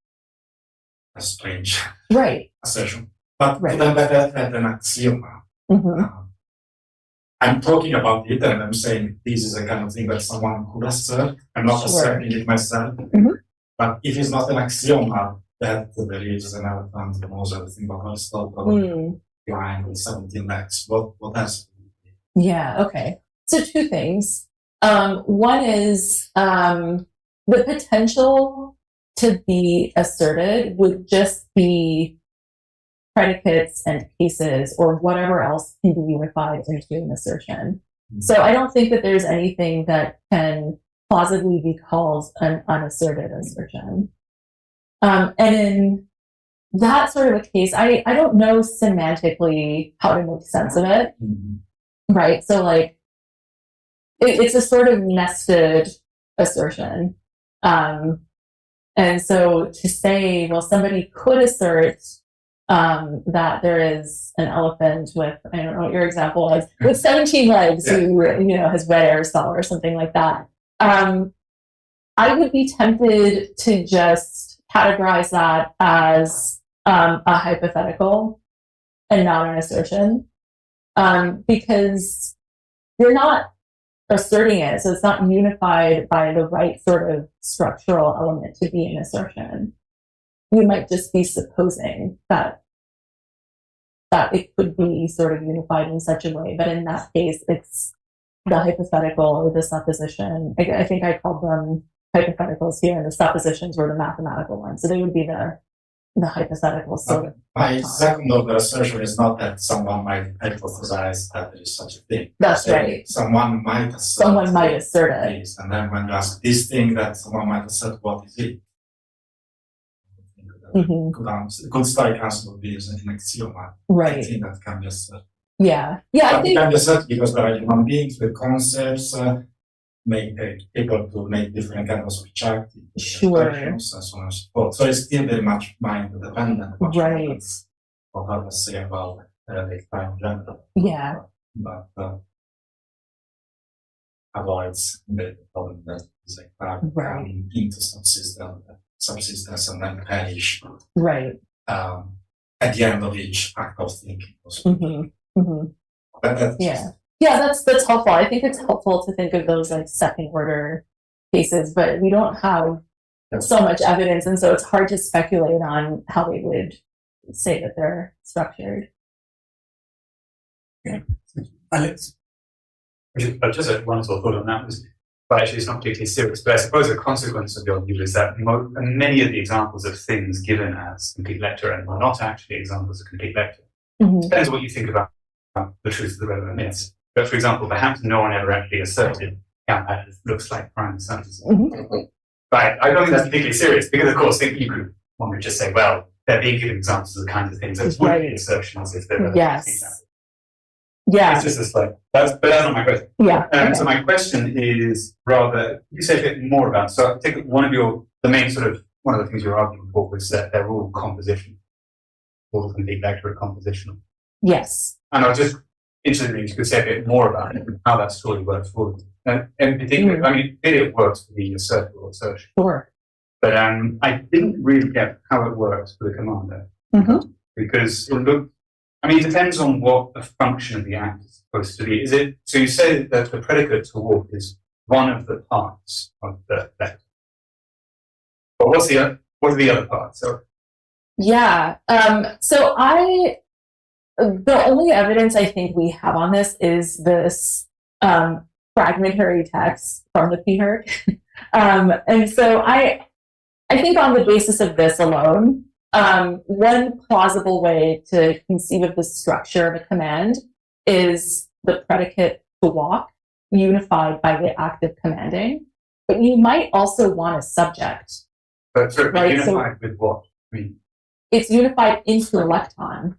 A strange assertion. But Right. put that at an axioma. I'm talking about it and I'm saying this is a kind of thing that someone could assert. I'm not asserting it myself. But if it's not an axioma that there is an elephant who knows everything about Aristotle, behind with 17 legs, what else? Yeah, okay. So two things. One is the potential to be asserted would just be predicates and cases or whatever else can be unified into an assertion. So I don't think that there's anything that can plausibly be called an unasserted assertion. And in that sort of a case, I don't know semantically how to make sense of it, right? So like, it's a sort of nested assertion. And so to say, well, somebody could assert that there is an elephant with, I don't know what your example was, with 17 legs who, has read Aristotle or something like that. I would be tempted to just categorize that as a hypothetical and not an assertion, because you're not asserting it, so it's not unified by the right sort of structural element to be an assertion. You might just be supposing that it could be sort of unified in such a way, but in that case, it's the hypothetical or the supposition. I think I called them hypotheticals here, and the suppositions were the mathematical ones, so they would be the hypotheticals. So my second order assertion is not that someone might hypothesize that there is such a thing. That's right. Someone might assert. Someone might assert it. This, and then when you ask this thing that someone might assert, what is it? Good strike answer would be an axioma. Right. I think that can be asserted. Yeah. I think it can be asserted because there are human beings with concepts, able to make different kinds of objective interpretations and so on and so forth. So it's still very much mind dependent. Right. What I was saying about lekta in general. Yeah. But avoids the problem that is coming into subsistence and then perish. Right. At the end of each act of thinking. But that's helpful. I think it's helpful to think of those like second order cases, but we don't have so much evidence, and so it's hard to speculate on how they would say that they're structured. Alex? Just one sort of thought on that was, but actually it's not particularly serious, but I suppose a consequence of your view is that many of the examples of things given as complete lekta are not actually examples of complete lekta. Depends on what you think about the truth of the relevant myths. But for example, perhaps no one ever actually asserted that looks like prime sons. But I don't think that's particularly serious, because of course one could just say, well, they're being given examples of the kinds of things that would be assertions if they're Yeah. It's just but that's not my question. Yeah. So my question is rather, you say a bit more about, so I take one of the things you're arguing for was that they're all composition. All complete lekta are compositional. Yes. And I was just interested if you could say a bit more about it, and how that story works for you. And in particular, I mean, it works for the assertable assertion. Sure. But I didn't really get how it works for the commander. Because it depends on what the function of the act is supposed to be. So you say that the predicate to walk is one of the parts of the lekta. But what are the other parts? So the only evidence I think we have on this is this fragmentary text from the PHERC. And so I think on the basis of this alone, one plausible way to conceive of the structure of a command is the predicate to walk unified by the act of commanding. But you might also want a subject. But unified with what? It's unified into a lekton.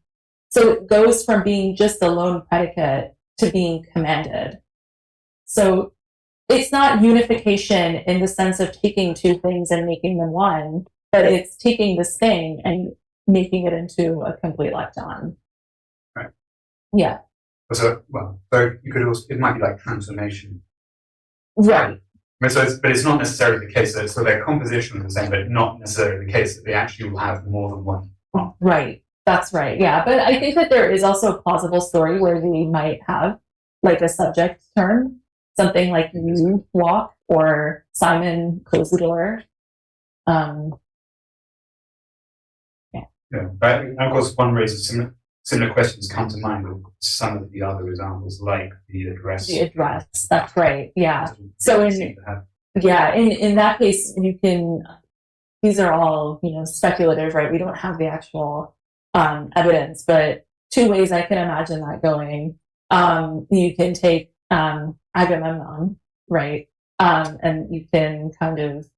So it goes from being just a lone predicate to being commanded. So it's not unification in the sense of taking two things and making them one, but it's taking this thing and making it into a complete lekton. Right. Yeah. So, well, so you could also, it might be like transformation. Right. But it's not necessarily the case that so their composition is the same, but not necessarily the case that they actually will have more than one. Right. That's right. Yeah. But I think that there is also a plausible story where they might have like a subject term, something like you walk or Simon close the door. Yeah. But of course, one raises similar questions come to mind with some of the other examples, like the address. The address. That's right. Yeah. So in that case, you can. These are all speculative, right? We don't have the actual evidence, but two ways I can imagine that going. You can take Agamemnon, right, and you can kind of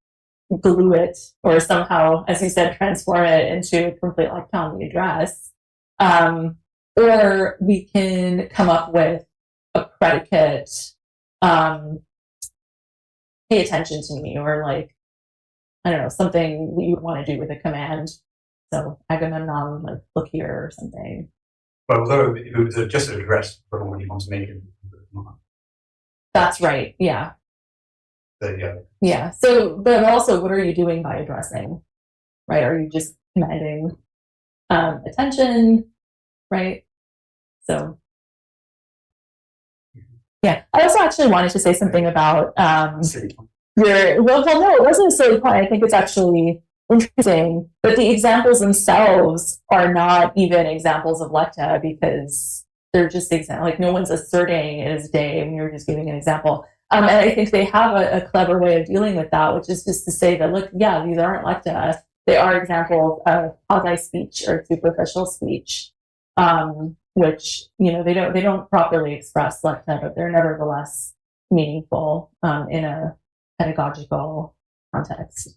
glue it or somehow, as you said, transform it into a complete lekta on the address. Or we can come up with a predicate, pay attention to me, or like, I don't know, something that you would want to do with a command. So Agamemnon, like, look here or something. But although if it was just an address for when you want to make it. That's right, yeah. So, yeah. Yeah. So, but also, what are you doing by addressing? Right? Are you just commanding attention? Right? So, yeah. I also actually wanted to say something about no, it wasn't a silly point. I think it's actually interesting that the examples themselves are not even examples of lekta because they're just like no one's asserting it is day when you're just giving an example. And I think they have a clever way of dealing with that, which is just to say that, look, yeah, these aren't lekta. They are examples of quasi-speech or superficial speech, which, they don't properly express lekta, but they're nevertheless meaningful in a pedagogical context.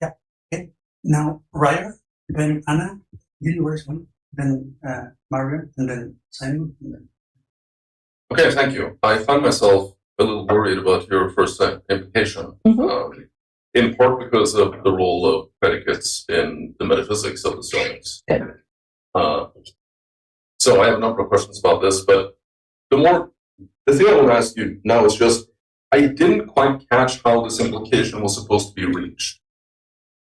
Yeah. Okay. Now, Ryan, then Anna, you were one, then Mariam, and then Simon, and then. Okay, thank you. I find myself a little worried about your first implication, in part because of the role of predicates in the metaphysics of the Stoics. So I have a number of questions about this, but the thing I want to ask you now is just, I didn't quite catch how this implication was supposed to be reached.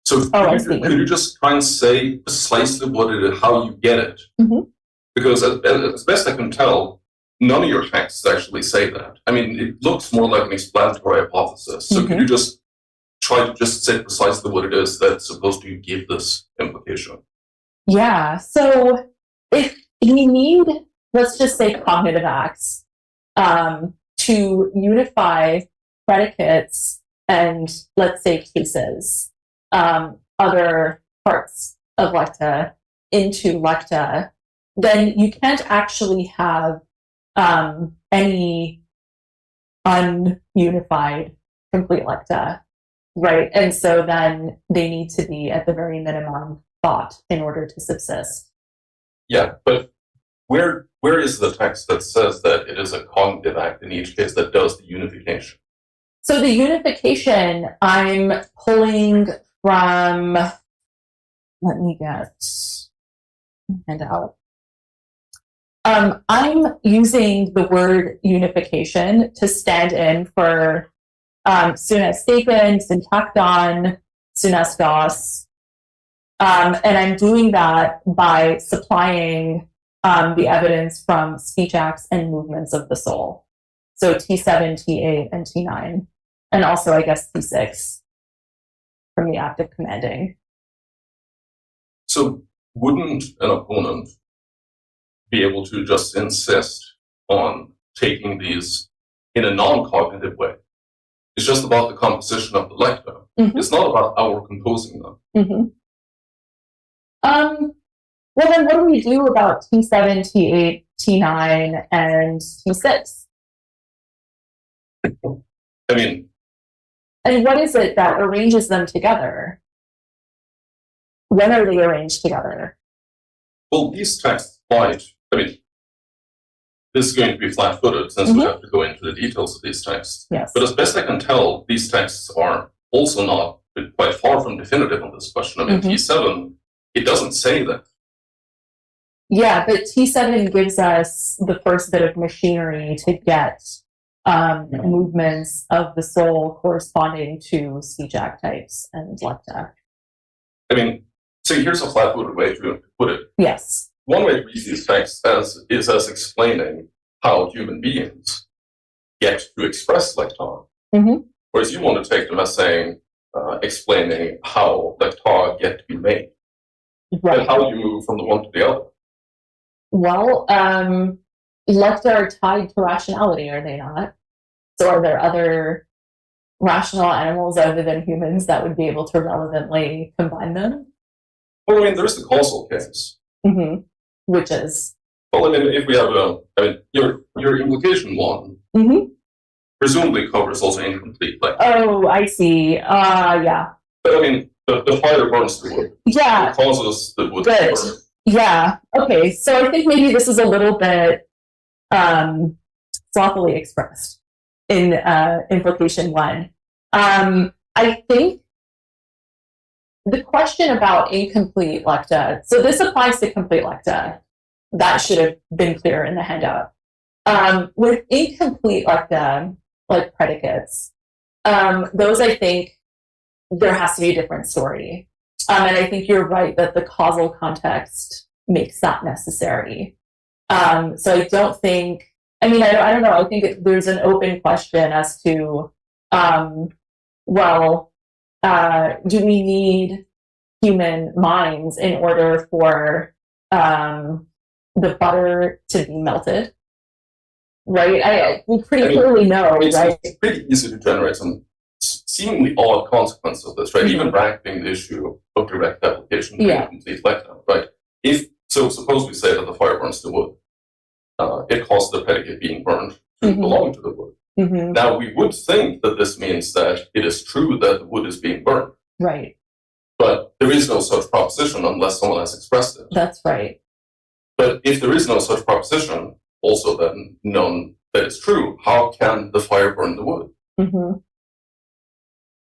So could you just try and say precisely how you get it? Because as best I can tell, none of your texts actually say that. I mean, it looks more like an explanatory hypothesis. So could you just try to just say precisely what it is that's supposed to give this implication? Yeah. So if you need, let's just say, cognitive acts to unify predicates and, let's say, cases, other parts of lekta into lekta, then you can't actually have any ununified complete lekta, right? And so then they need to be at the very minimum thought in order to subsist. Yeah, but where is the text that says that it is a cognitive act in each case that does the unification? So the unification I'm pulling from, let me find out. I'm using the word unification to stand in for synesteken, syntacton, synestos. And I'm doing that by supplying the evidence from speech acts and movements of the soul. So T7, T8, and T9. And also, I guess, T6 from the act of commanding. So wouldn't an opponent be able to just insist on taking these in a non-cognitive way? It's just about the composition of the lekta. It's not about our composing them. Well, then what do we do about T7, T8, T9, and T6? I mean... And what is it that arranges them together? When are they arranged together? Well, these texts might, this is going to be flat-footed since we have to go into the details of these texts. Yes. But as best I can tell, these texts are also not quite far from definitive on this question. T7, it doesn't say that. Yeah, but T7 gives us the first bit of machinery to get movements of the soul corresponding to speech act types and lekta. I mean, so here's a flat-footed way to put it. Yes. One way to read these texts is as explaining how human beings get to express lekta. Mm-hmm. Whereas you want to take them as saying, explaining how lekta get to be made. Right. And how you move from the one to the other. Well, lekta are tied to rationality, are they not? So are there other rational animals other than humans that would be able to relevantly combine them? Well, I mean, there's the causal case. Mm-hmm. Which is? Well, I mean, if we have your implication one, mm-hmm. presumably covers also incomplete lekta. Oh, I see. Yeah. But I mean, the fire burns the wood. Yeah. It causes the wood Good. to burn. Yeah. Okay. So I think maybe this is a little bit sloppily expressed in implication one. I think the question about incomplete lekta, so this applies to complete lekta. That should have been clear in the handout. With incomplete lekta, like predicates, those I think there has to be a different story. And I think you're right that the causal context makes that necessary. So I don't think, I mean, I don't know. I think there's an open question as to, do we need human minds in order for the butter to be melted? Right? We pretty clearly know, right? It's pretty easy to generate some seemingly odd consequences of this, right? Mm-hmm. Even bracketing the issue of direct application to incomplete lekta, right? Suppose we say that the fire burns the wood. It caused the predicate being burned to mm-hmm. belong to the wood. Mm-hmm. Now, we would think that this means that it is true that the wood is being burned. Right. But there is no such proposition unless someone has expressed it. That's right. But if there is no such proposition, also then known that it's true, how can the fire burn the wood? Mm-hmm.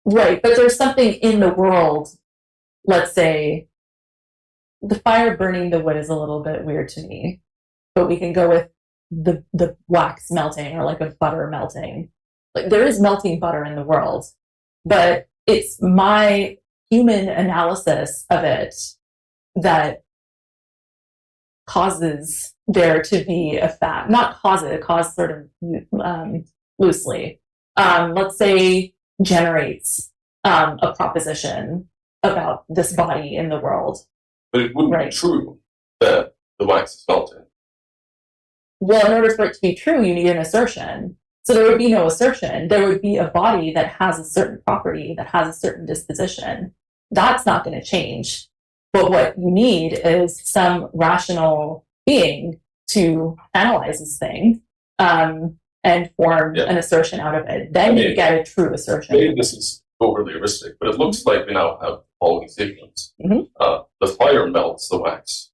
Right, but there's something in the world, let's say, the fire burning the wood is a little bit weird to me, but we can go with the wax melting or like a butter melting. Like there is melting butter in the world, but it's my human analysis of it that causes there to be a fact, not cause it, cause sort of loosely. Let's say generates a proposition about this body in the world. But it wouldn't be true that the wax is melting. Well, in order for it to be true, you need an assertion. So there would be no assertion. There would be a body that has a certain property, that has a certain disposition. That's not going to change. But what you need is some rational being to analyze this thing and form an assertion out of it. Then you get a true assertion. Maybe this is overly heuristic, but it looks like we now have the following sequence. Mm-hmm. The fire melts the wax.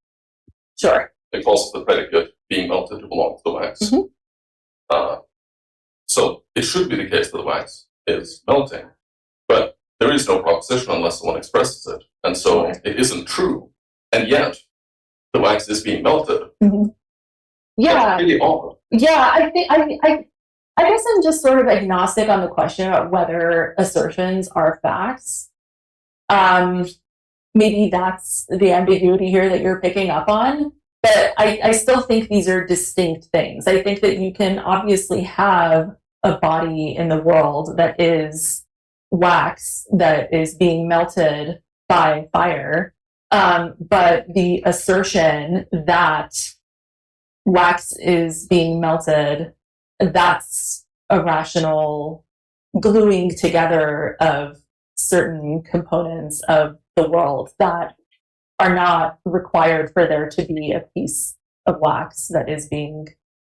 Sure. It causes the predicate being melted to belong to the wax. Mm-hmm. So it should be the case that the wax is melting, but there is no proposition unless someone expresses it. And so it isn't true. And yet, the wax is being melted. Mm-hmm. Yeah. That's really odd. Yeah, I guess I'm just sort of agnostic on the question about whether assertions are facts. Maybe that's the ambiguity here that you're picking up on. But I still think these are distinct things. I think that you can obviously have a body in the world that is wax that is being melted by fire. But the assertion that wax is being melted, that's a rational gluing together of certain components of the world that are not required for there to be a piece of wax that is being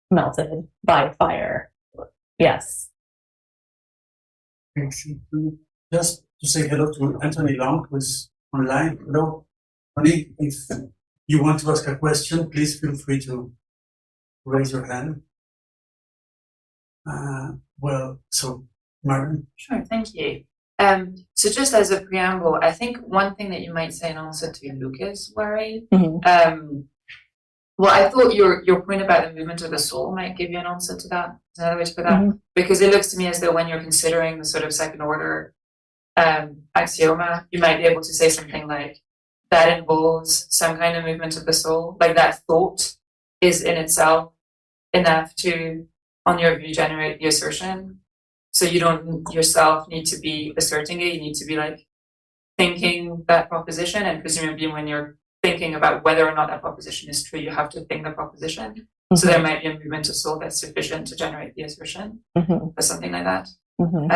melted by fire. Yes. Just to say hello to Anthony Long, who's online. Hello, Tony. If you want to ask a question, please feel free to raise your hand. So Martin. Sure, thank you. So just as a preamble, I think one thing that you might say in answer to Lucas' worry, Well, I thought your point about the movement of the soul might give you an answer to that. Is another way to put that? Mhm. Because it looks to me as though when you're considering the sort of second order axioma, you might be able to say something like that involves some kind of movement of the soul, like that thought is in itself enough to, on your view, generate the assertion. So you don't yourself need to be asserting it, you need to be like thinking that proposition, and presumably when you're thinking about whether or not that proposition is true, you have to think the proposition. Mm-hmm. So there might be a movement of soul that's sufficient to generate the assertion, Mm-hmm. or something like that. Mm-hmm.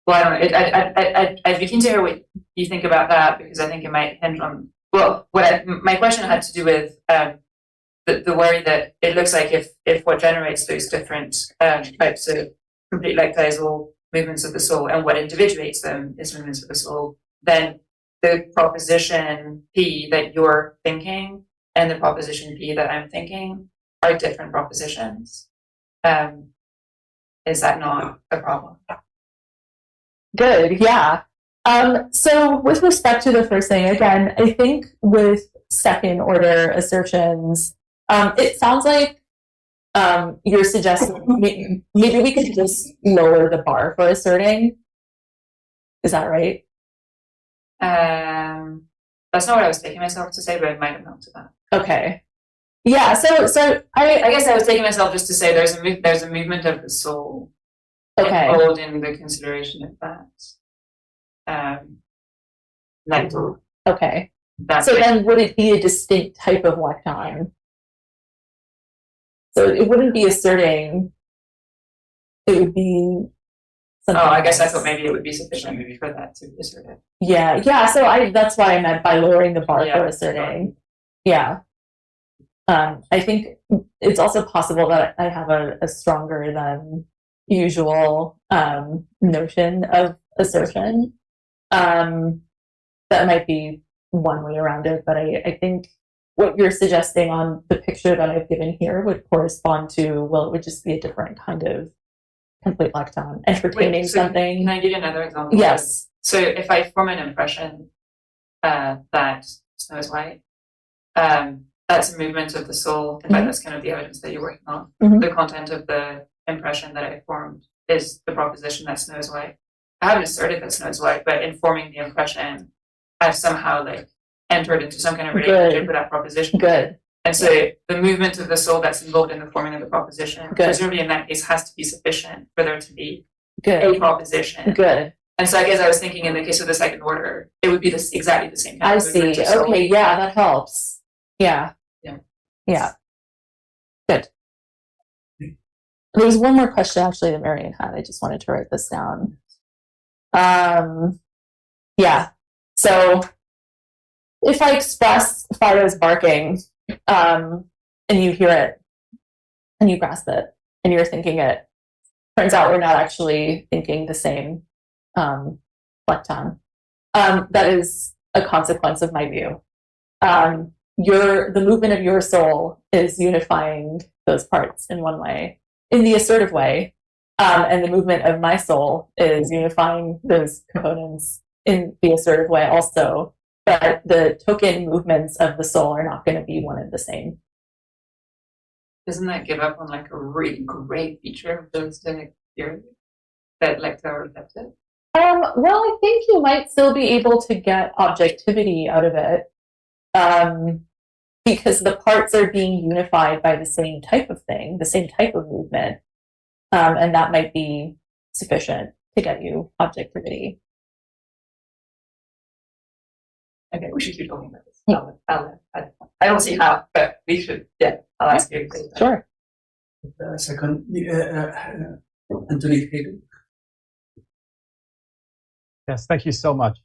Well, I don't know. I'd be keen to hear what you think about that, because I think it might hinge on. Well, my question had to do with the worry that it looks like if what generates those different types of complete lekta is all movements of the soul, and what individuates them is movements of the soul, then the proposition P that you're thinking and the proposition P that I'm thinking are different propositions. Is that not a problem? Good, yeah. So with respect to the first thing, again, I think with second order assertions, it sounds like you're suggesting maybe we could just lower the bar for asserting. Is that right? That's not what I was taking myself to say, but it might amount to that. Okay. Yeah. So I guess I was taking myself just to say there's a movement of the soul. Okay. Involved in the consideration of that. Mental. Okay. That's So then would it be a distinct type of lekton? So it wouldn't be asserting, it would be something I guess I else. thought maybe it would be sufficient maybe for that to be asserted. Yeah. So that's why I meant by lowering the bar Yeah, for asserting. Yeah. I think it's also possible that I have a stronger than usual notion of assertion. That might be one way around it, but I think what you're suggesting on the picture that I've given here would correspond to, well, it would just be a different kind of complete lekton, entertaining something. Can I give you another example? Yes. So if I form an impression that snow is white, that's a movement of the soul. In fact, that's kind of the evidence that you're working on. Mhm. The content of the impression that I formed is the proposition that snow is white. I haven't asserted that snow is white, but in forming the impression, I've somehow like entered into some kind of relationship with that proposition. Good. And so the movement of the soul that's involved in the forming of the proposition, presumably in that case, has to be sufficient for there to be a proposition. Good. And so I guess I was thinking in the case of the second order, it would be exactly the same kind I of movement see. of soul. Okay, yeah, that helps. Yeah. Yeah. Good. There was one more question actually that Marion had. I just wanted to write this down. Yeah. So if I express Fido's barking, and you hear it, and you grasp it, and you're thinking it, turns out we're not actually thinking the same lekton. That is a consequence of my view. The movement of your soul is unifying those parts in one way, in the assertive way, and the movement of my soul is unifying those components in the assertive way also. But the token movements of the soul are not going to be one and the same. Doesn't that give up on like a really great feature of those theory that lekta are receptive? Well, I think you might still be able to get objectivity out of it, because the parts are being unified by the same type of thing, the same type of movement, and that might be sufficient to get you objectivity. Okay, we should keep talking about this. I don't see how, but we should. Yeah, I'll ask you. Sure. Second, Anthony Hayden. Yes, thank you so much.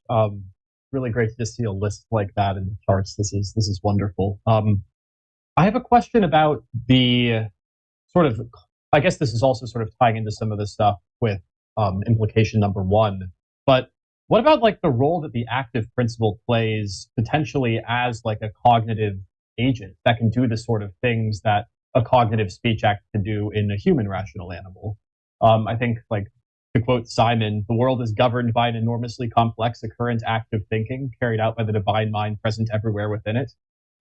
Really great to just see a list like that in the charts. This is wonderful. I have a question about the sort of, I guess this is also sort of tying into some of the stuff with implication number one, but what about like the role that the active principle plays potentially as like a cognitive agent that can do the sort of things that a cognitive speech act can do in a human rational animal? I think, like, to quote Simon, the world is governed by an enormously complex occurrent act of thinking carried out by the divine mind present everywhere within it.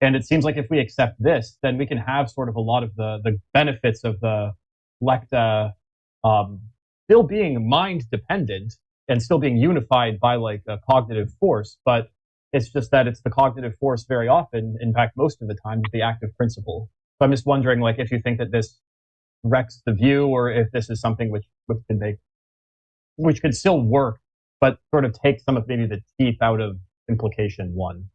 And it seems like if we accept this, then we can have sort of a lot of the benefits of the lekta still being mind dependent and still being unified by like a cognitive force, but it's just that it's the cognitive force very often, in fact, most of the time, the active principle. So I'm just wondering, like, if you think that this wrecks the view, or if this is something which could still work, but sort of take some of maybe the teeth out of implication one.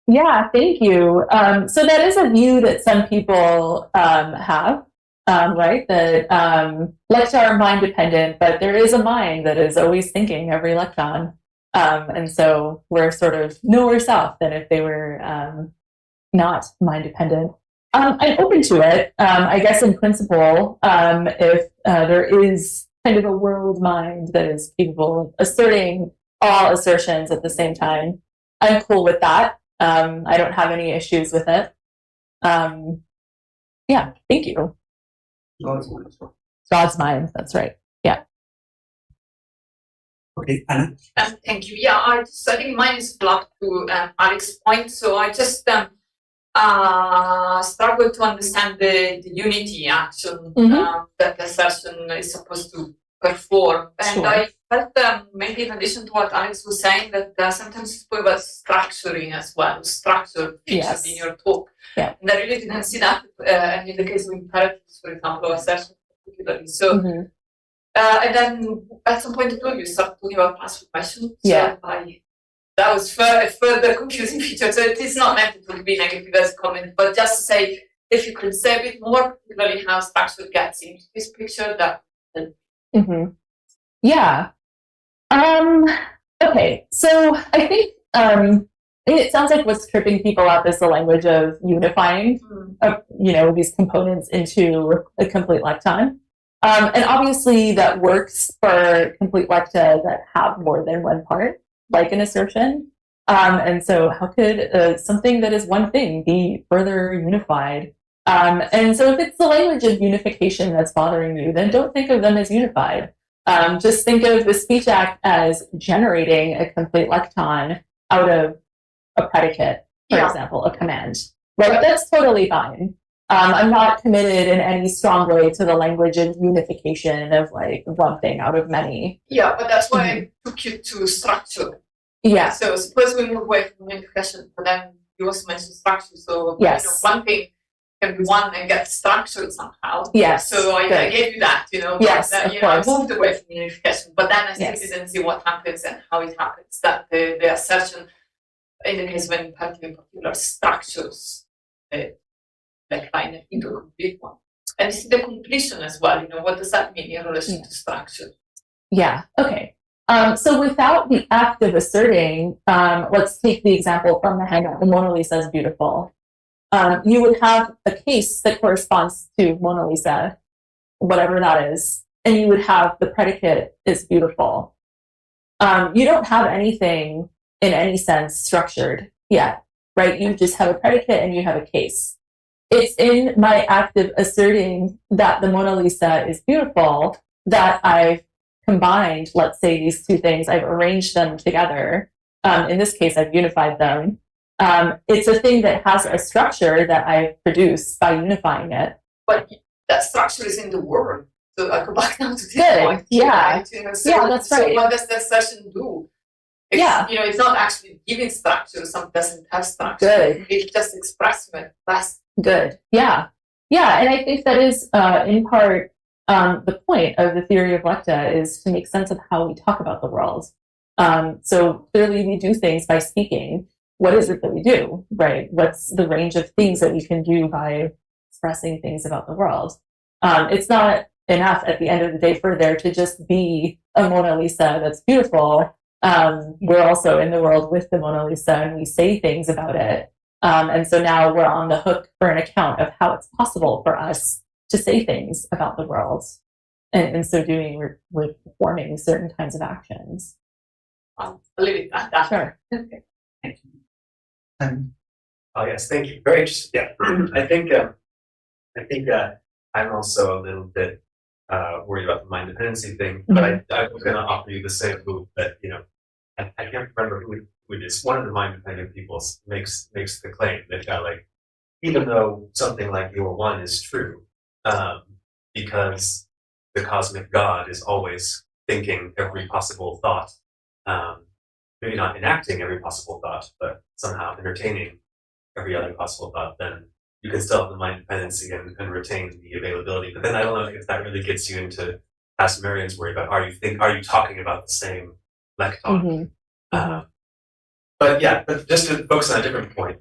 Yeah, thank you. So that is a view that some people have, right? That lekta are mind dependent, but there is a mind that is always thinking every lecton. And so we're sort of nowhere south than if they were not mind dependent. I'm open to it. I guess in principle, if there is kind of a world mind that is capable of asserting all assertions at the same time, I'm cool with that. I don't have any issues with it. Yeah, thank you. God's mind, that's right. Yeah. Okay, Anna. Thank you. Yeah, I think mine is blocked to Alex's point. So I just struggle to understand the unity action that the assertion is supposed to perform. And Sure. I felt maybe in addition to what Alex was saying, that sometimes you spoke about structuring as well, structure features in your talk. Yeah. And I really didn't see that and in the case of imperatives, for example, or assertion particularly. So and then at some point too, you start talking about transformation. So Yeah. that was further confusing feature. So it is not meant to be negative as a comment, but just to say, if you could say a bit more, particularly how structure gets into this picture, that. Yeah. Okay. So I think it sounds like what's tripping people up is the language of unifying, these components into a complete lecton. And obviously that works for complete lecta that have more than one part, like an assertion. And so how could something that is one thing be further unified? And so if it's the language of unification that's bothering you, then don't think of them as unified. Just think of the speech act as generating a complete lecton out of a predicate, for example, a command. Right? That's totally fine. I'm not committed in any strong way to the language of unification of like one thing out of many. Yeah, but that's why I took you to structure. Yeah. So suppose we move away from unification, but then you also mentioned structure. So one thing can be one and get structured somehow. Yes. So I gave you that, Yes, that, I moved away from unification, but then I still didn't see what happens and how it happens. That the assertion, in the case of an imperative in particular, structures like line into a complete one. And it's the completion as well. What does that mean in relation to structure? Yeah. Okay. So without the act of asserting, let's take the example from the hangout. The Mona Lisa is beautiful. You would have a case that corresponds to Mona Lisa, whatever that is, and you would have the predicate is beautiful. You don't have anything in any sense structured yet, right? You just have a predicate and you have a case. It's in my act of asserting that the Mona Lisa is beautiful that I've combined, let's say, these two things. I've arranged them together. In this case, I've unified them. It's a thing that has a structure that I've produced by unifying it. But that structure is in the word. So I go back now to this point. Yeah. Right? That's right. So what does the assertion do? It's not actually giving structure. Some doesn't have structure. Good. It's just expressing it. That's good. Yeah. And I think that is in part the point of the theory of lekta is to make sense of how we talk about the world. So clearly we do things by speaking. What is it that we do, right? What's the range of things that we can do by expressing things about the world? It's not enough at the end of the day for there to just be a Mona Lisa that's beautiful. We're also in the world with the Mona Lisa and we say things about it. And so now we're on the hook for an account of how it's possible for us to say things about the world. And in so doing, we're performing certain kinds of actions. I'll leave it at that. Sure. Okay. Thank you. Oh yes, thank you. Very interesting. Yeah, I think I'm also a little bit worried about the mind dependency thing, but I was going to offer you the same move that I can't remember who it is. One of the mind-dependent people makes the claim that like, even though something like your one is true, because the cosmic God is always thinking every possible thought, maybe not enacting every possible thought, but somehow entertaining every other possible thought, then you can still have the mind dependency and retain the availability. But then I don't know if that really gets you into Asmarian's worry about are you talking about the same lekta? But just to focus on a different point,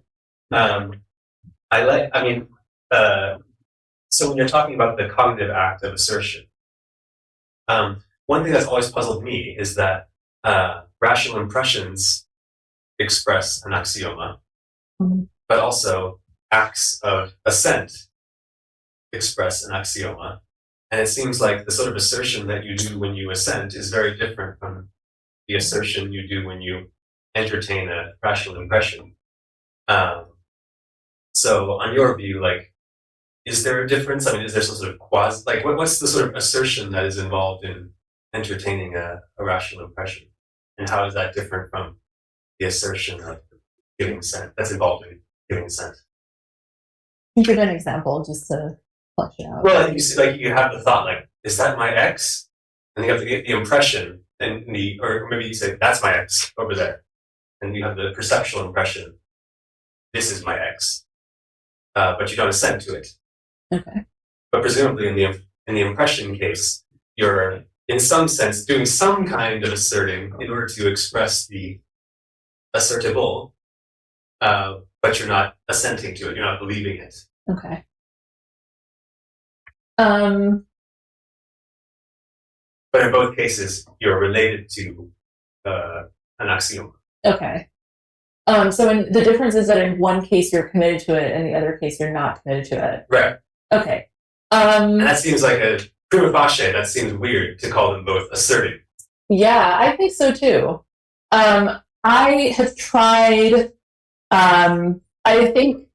so when you're talking about the cognitive act of assertion, one thing that's always puzzled me is that rational impressions express an axioma, but also acts of assent express an axioma. And it seems like the sort of assertion that you do when you assent is very different from the assertion you do when you entertain a rational impression. So on your view, like, is there a difference? I mean, is there some sort of what's the sort of assertion that is involved in entertaining a rational impression? And how is that different from the assertion of giving assent that's involved in giving assent? Give an example just to flesh it out. Well, you see, like, you have the thought, like, is that my ex? And you have to get the impression, or maybe you say, that's my ex over there. And you have the perceptual impression, this is my ex. But you don't assent to it. Okay. But presumably in the impression case, you're in some sense doing some kind of asserting in order to express the assertable, but you're not assenting to it, you're not believing it. Okay. But in both cases, you're related to an axiom. Okay. So the difference is that in one case you're committed to it, and the other case you're not committed to it. Right. Okay. And that seems like a prima facie. That seems weird to call them both asserting. Yeah, I think so too. I have tried. I think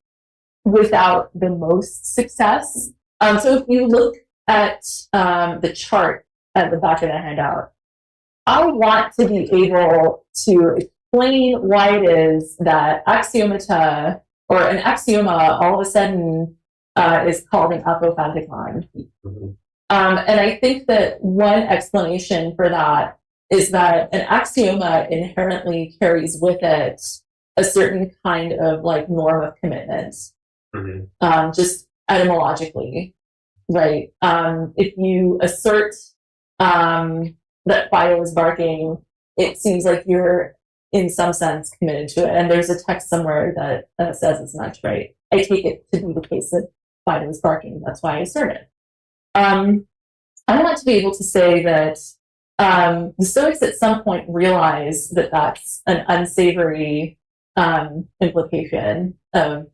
without the most success. So if you look at the chart at the back of the handout, I want to be able to explain why it is that axiomata or an axioma all of a sudden is called an apophanticon. And I think that one explanation for that is that an axioma inherently carries with it a certain kind of like norm of commitment, just etymologically, right? If you assert that Fido is barking, it seems like you're in some sense committed to it. And there's a text somewhere that says as much, right? I take it to be the case that Fido is barking. That's why I assert it. I want to be able to say that the Stoics at some point realize that that's an unsavory implication of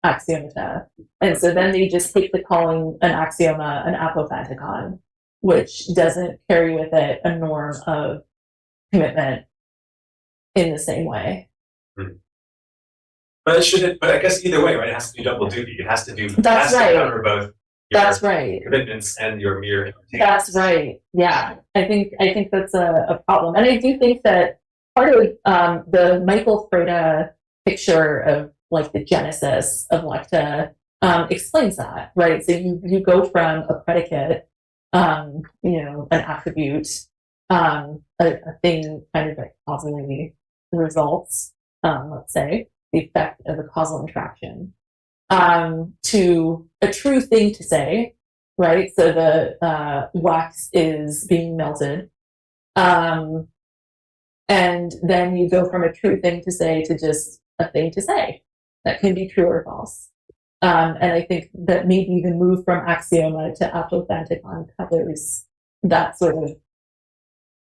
axiomata. And so then they just take the calling an axioma an apophanticon, which doesn't carry with it a norm of commitment in the same way. But I guess either way, right? It has to do double duty. It has to do. That's right. To cover both. That's right. Commitments and your mere. That's right. Yeah, I think that's a problem, and I do think that part of the Michael Freda picture of like the genesis of lekta explains that, right? So you go from a predicate, an attribute, a thing kind of like causally results, let's say, the effect of a causal interaction, to a true thing to say, right? So the wax is being melted. And then you go from a true thing to say to just a thing to say that can be true or false. And I think that maybe even move from axioma to apophanticon covers that sort of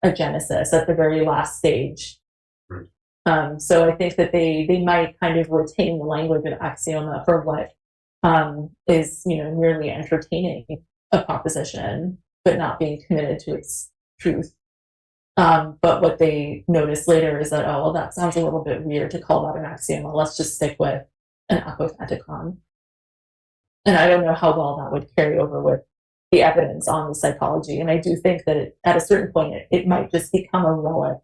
a genesis at the very last stage. So I think that they might kind of retain the language of axioma for what is, merely entertaining a proposition, but not being committed to its truth. But what they notice later is that, that sounds a little bit weird to call that an axioma. Let's just stick with an apophanticon. And I don't know how well that would carry over with the evidence on the psychology. And I do think that at a certain point, it might just become a relic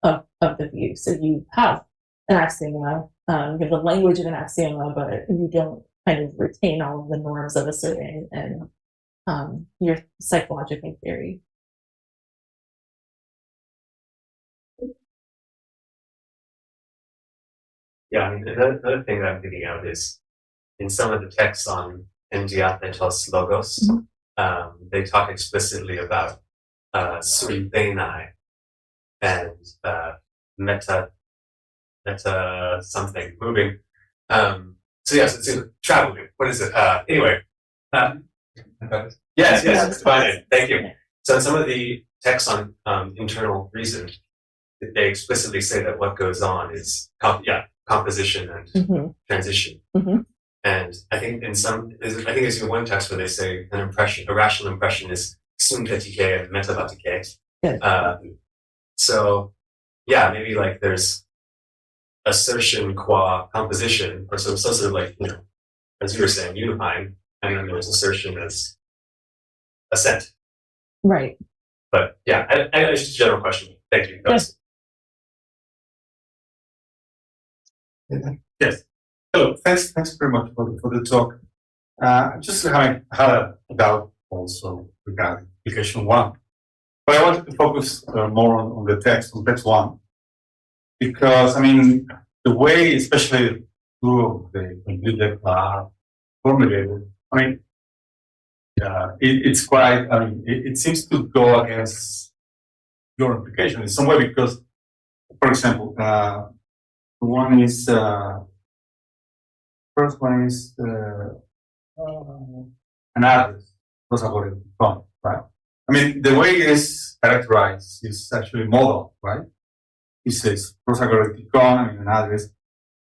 of of the view. So you have an axioma, you have the language of an axioma, but you don't kind of retain all of the norms of asserting and your psychological theory. Yeah, I mean, another thing that I'm thinking of is in some of the texts on endiathetos logos, they talk explicitly about suitenai and meta something moving. So yes, it's traveling. What is it? Anyway, yes, it's divided. Thank you. So in some of the texts on internal reason, they explicitly say that what goes on is composition and transition. And I think there's even one text where they say an impression, a rational impression is synthetike and metabatike. So yeah, maybe like there's assertion qua composition, or some sort of like, you know, as you were saying, unifying, and then there's assertion as assent. Right. But yeah, it's just a general question. Thank you. Yes. Yes. Hello. Thanks very much for the talk. Just having had a doubt also regarding application one, but I wanted to focus more on the text, on text one, because I mean the way, especially two of the complete lekta are formulated. I mean, it's quite. I mean, it seems to go against your application in some way because, for example, one is. First one is an address, prosagoriticon, right? I mean, the way it is characterized is actually modal, right? It says prosagoriticon, I mean, an address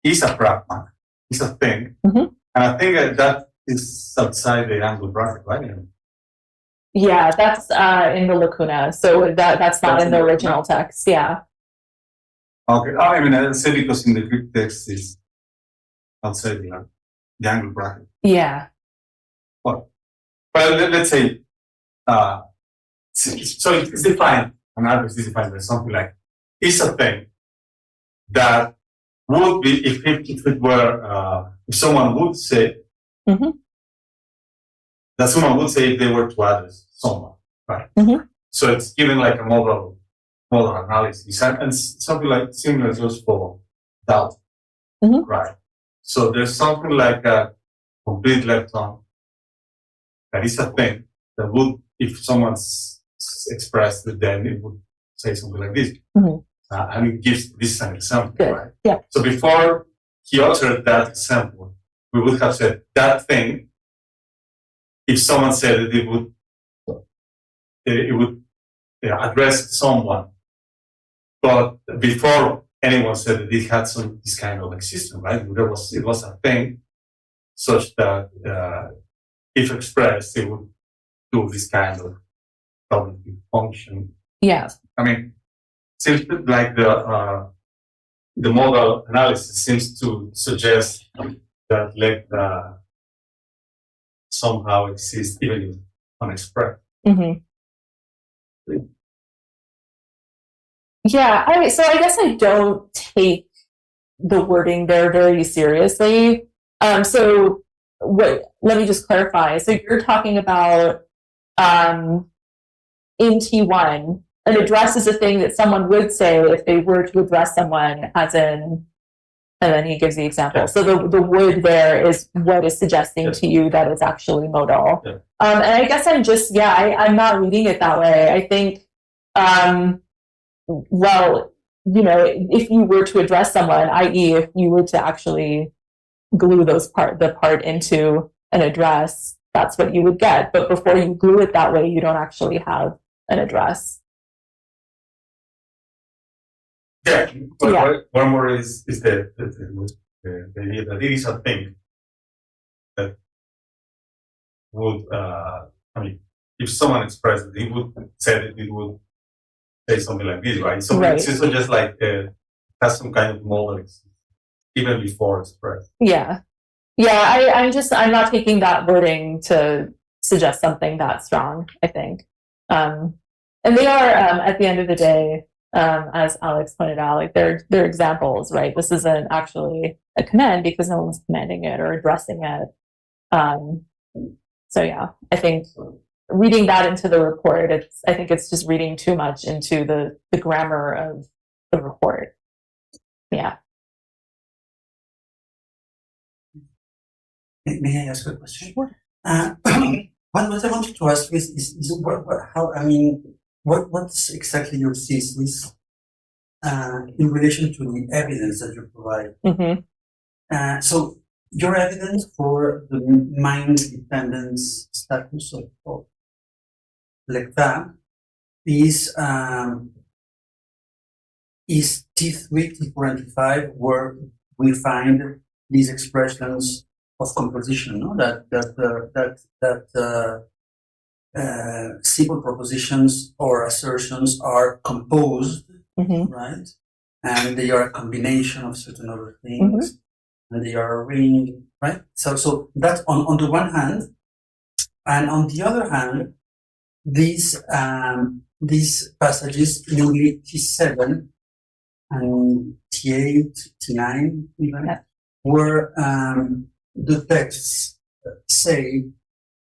is a pragma, is a thing, and I think that is outside the angle bracket, right? Yeah, that's in the lacuna, so that's not in the original text. Yeah. Okay, I mean, I say because in the Greek text is outside the angle bracket. Yeah. Well, let's say, so it's defined, an address is defined as something like, it's a thing that would be, if it were, if someone would say, that someone would say if they were to address someone, right? So it's given like a modal analysis, and something like similar just for doubt, right? So there's something like a complete lepton that is a thing that would, if someone's expressed it, then it would say something like this. And it gives this an example, right? Yeah. So before he uttered that example, we would have said that thing, if someone said it, it would address someone. But before anyone said that it had this kind of existence, right? It was a thing such that if expressed, it would do this kind of cognitive function. Yeah. I mean, seems like the modal analysis seems to suggest that lekta somehow exists even if unexpressed. Yeah, so I guess I don't take the wording there very seriously. So let me just clarify. So you're talking about in T1, an address is a thing that someone would say if they were to address someone, as in, and then he gives the example. So the would there is what is suggesting to you that it's actually modal. And I guess I'm not reading it that way. I think, well, you know, if you were to address someone, i.e. if you were to actually glue the part into an address, that's what you would get. But before you glue it that way, you don't actually have an address. Yeah, but one more is the idea that it is a thing that would, I mean, if someone expressed it, it would say that it would say something like this, right? So it's just like has some kind of model even before expressed. Yeah. I'm not taking that wording to suggest something that strong, I think. And they are, at the end of the day, as Alex pointed out, like they're examples, right? This isn't actually a command because no one's commanding it or addressing it. So yeah, I think reading that into the report, I think it's just reading too much into the grammar of the report. Yeah. May I ask a question? What I wanted to ask is what's exactly your thesis in relation to the evidence that you provide? Mm-hmm. So your evidence for the mind dependence status of lekta is T3, T4, and T5, where we find these expressions of composition, no? That simple propositions or assertions are composed, Mm-hmm. right? And they are a combination of certain other things, and they are arranged, right? So that's on the one hand, and on the other hand, these passages, namely T7 and T8, T9, even, where the texts say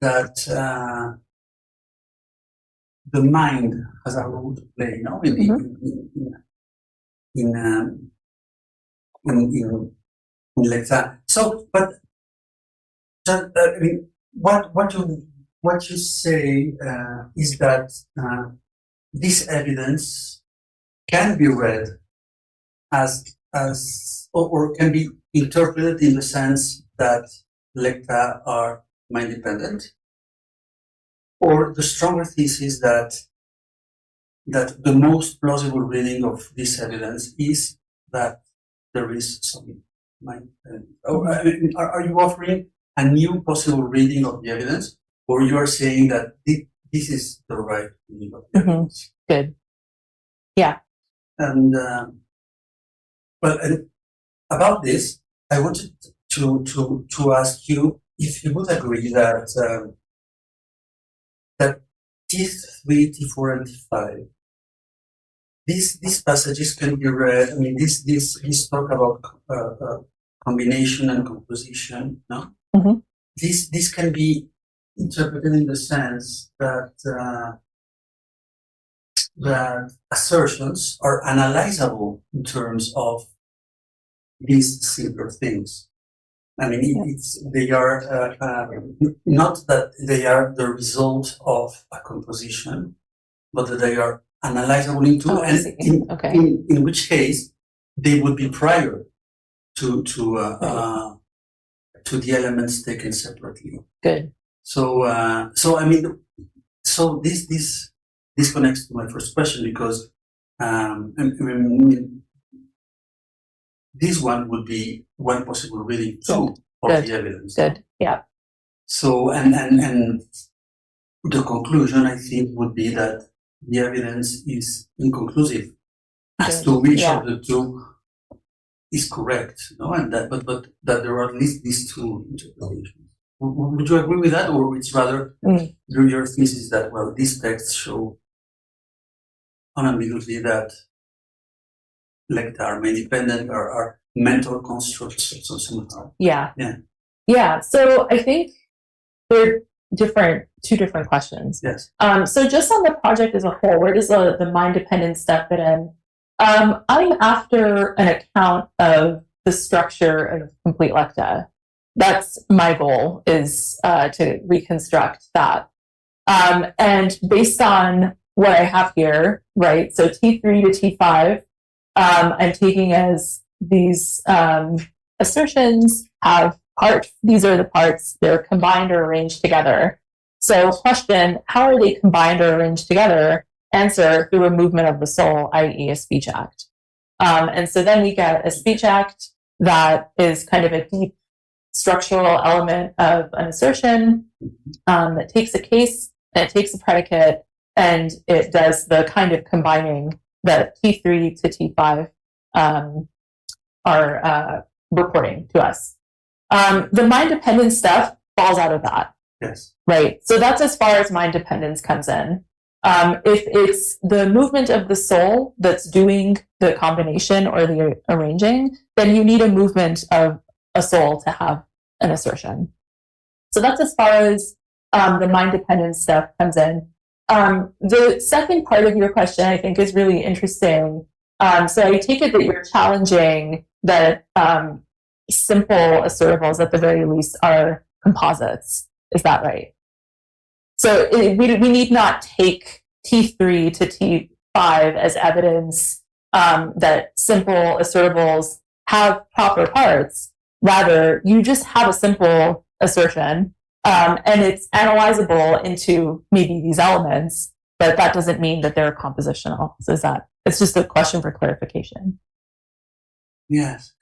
that the mind has a role to play, no, in lekta. So, but I mean, what you say is that this evidence can be read as or can be interpreted in the sense that lekta are mind dependent, or the stronger thesis that the most plausible reading of this evidence is that there is some mind dependent. I mean, are you offering a new possible reading of the evidence, or you are saying that this is the right reading of the evidence? Good. Yeah. And and about this, I wanted to ask you if you would agree that that T3, T4, and T5, these passages can be read. I mean, this talk about combination and composition, no? Mm-hmm. This can be interpreted in the sense that that assertions are analyzable in terms of these simpler things. I mean, they are not that they are the result of a composition, but that they are analyzable into, in which case they would be prior to the elements taken separately. Good. So I mean, so this connects to my first question, because I mean, this one would be one possible reading too of the evidence. Good. Yeah. So and the conclusion, I think, would be that the evidence is inconclusive as to which of the two is correct, no? And that, but that there are at least these two interpretations. Would you agree with that, or it's rather your thesis that, well, these texts show unambiguously that lekta are independent or are mental constructs of some kind? Yeah. So I think they're two different questions. Yes. So just on the project as a whole, where does the mind dependent step fit in? I'm after an account of the structure of complete lekta. That's my goal, is to reconstruct that. And based on what I have here, right? So T3 to T5, I'm taking as these assertions have parts. These are the parts. They're combined or arranged together. So question, how are they combined or arranged together? Answer, through a movement of the soul, i.e. a speech act. And so then we get a speech act that is kind of a deep structural element of an assertion that takes a case and it takes a predicate and it does the kind of combining that T3 to T5 are reporting to us. The mind dependent stuff falls out of that. Yes. Right. So that's as far as mind dependence comes in. If it's the movement of the soul that's doing the combination or the arranging, then you need a movement of a soul to have an assertion. So that's as far as the mind-dependent stuff comes in. The second part of your question, I think, is really interesting. So I take it that you're challenging that simple assertables, at the very least, are composites. Is that right? So we need not take T3 to T5 as evidence that simple assertables have proper parts. Rather, you just have a simple assertion, and it's analyzable into maybe these elements, but that doesn't mean that they're compositional. So it's just a question for clarification. Yes.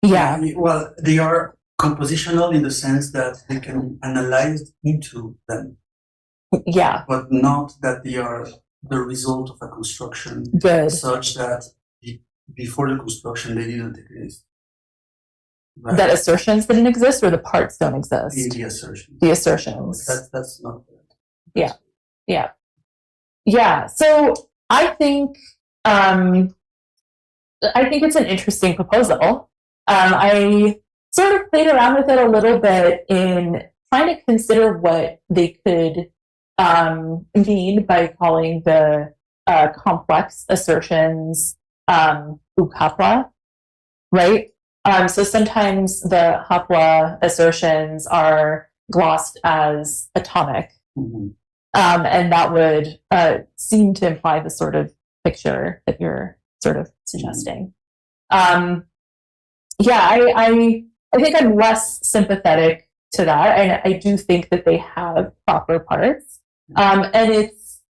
Yeah. Well, they are compositional in the sense that they can analyze into them. Yeah. But not that they are the result of a construction. Good. Such that before the construction they didn't exist. Right? That assertions didn't exist, or the parts don't exist? The assertions. The assertions. That's not good. Yeah. Yeah. Yeah. So I think it's an interesting proposal. I sort of played around with it a little bit in trying to consider what they could mean by calling the complex assertions ukapra, right? So sometimes the hapwa assertions are glossed as atomic, and that would seem to imply the sort of picture that you're sort of suggesting. Yeah, I think I'm less sympathetic to that, and I do think that they have proper parts, and it's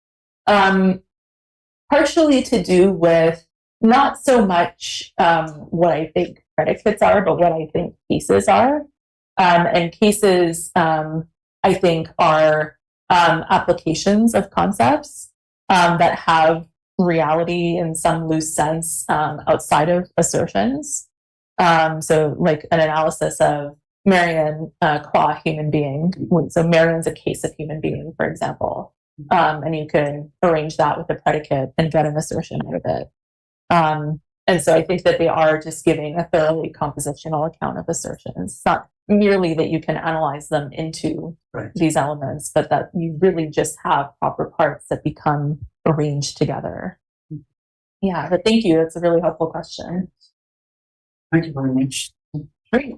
partially to do with not so much what I think predicates are, but what I think cases are. And cases, I think, are applications of concepts that have reality in some loose sense outside of assertions. So like an analysis of Marion qua human being. So Marion's a case of human being, for example. And you can arrange that with a predicate and get an assertion out of it. And so I think that they are just giving a thoroughly compositional account of assertions. It's not merely that you can analyze them into these elements, but that you really just have proper parts that become arranged together. Yeah, but thank you. That's a really helpful question. Thank you very much. Great.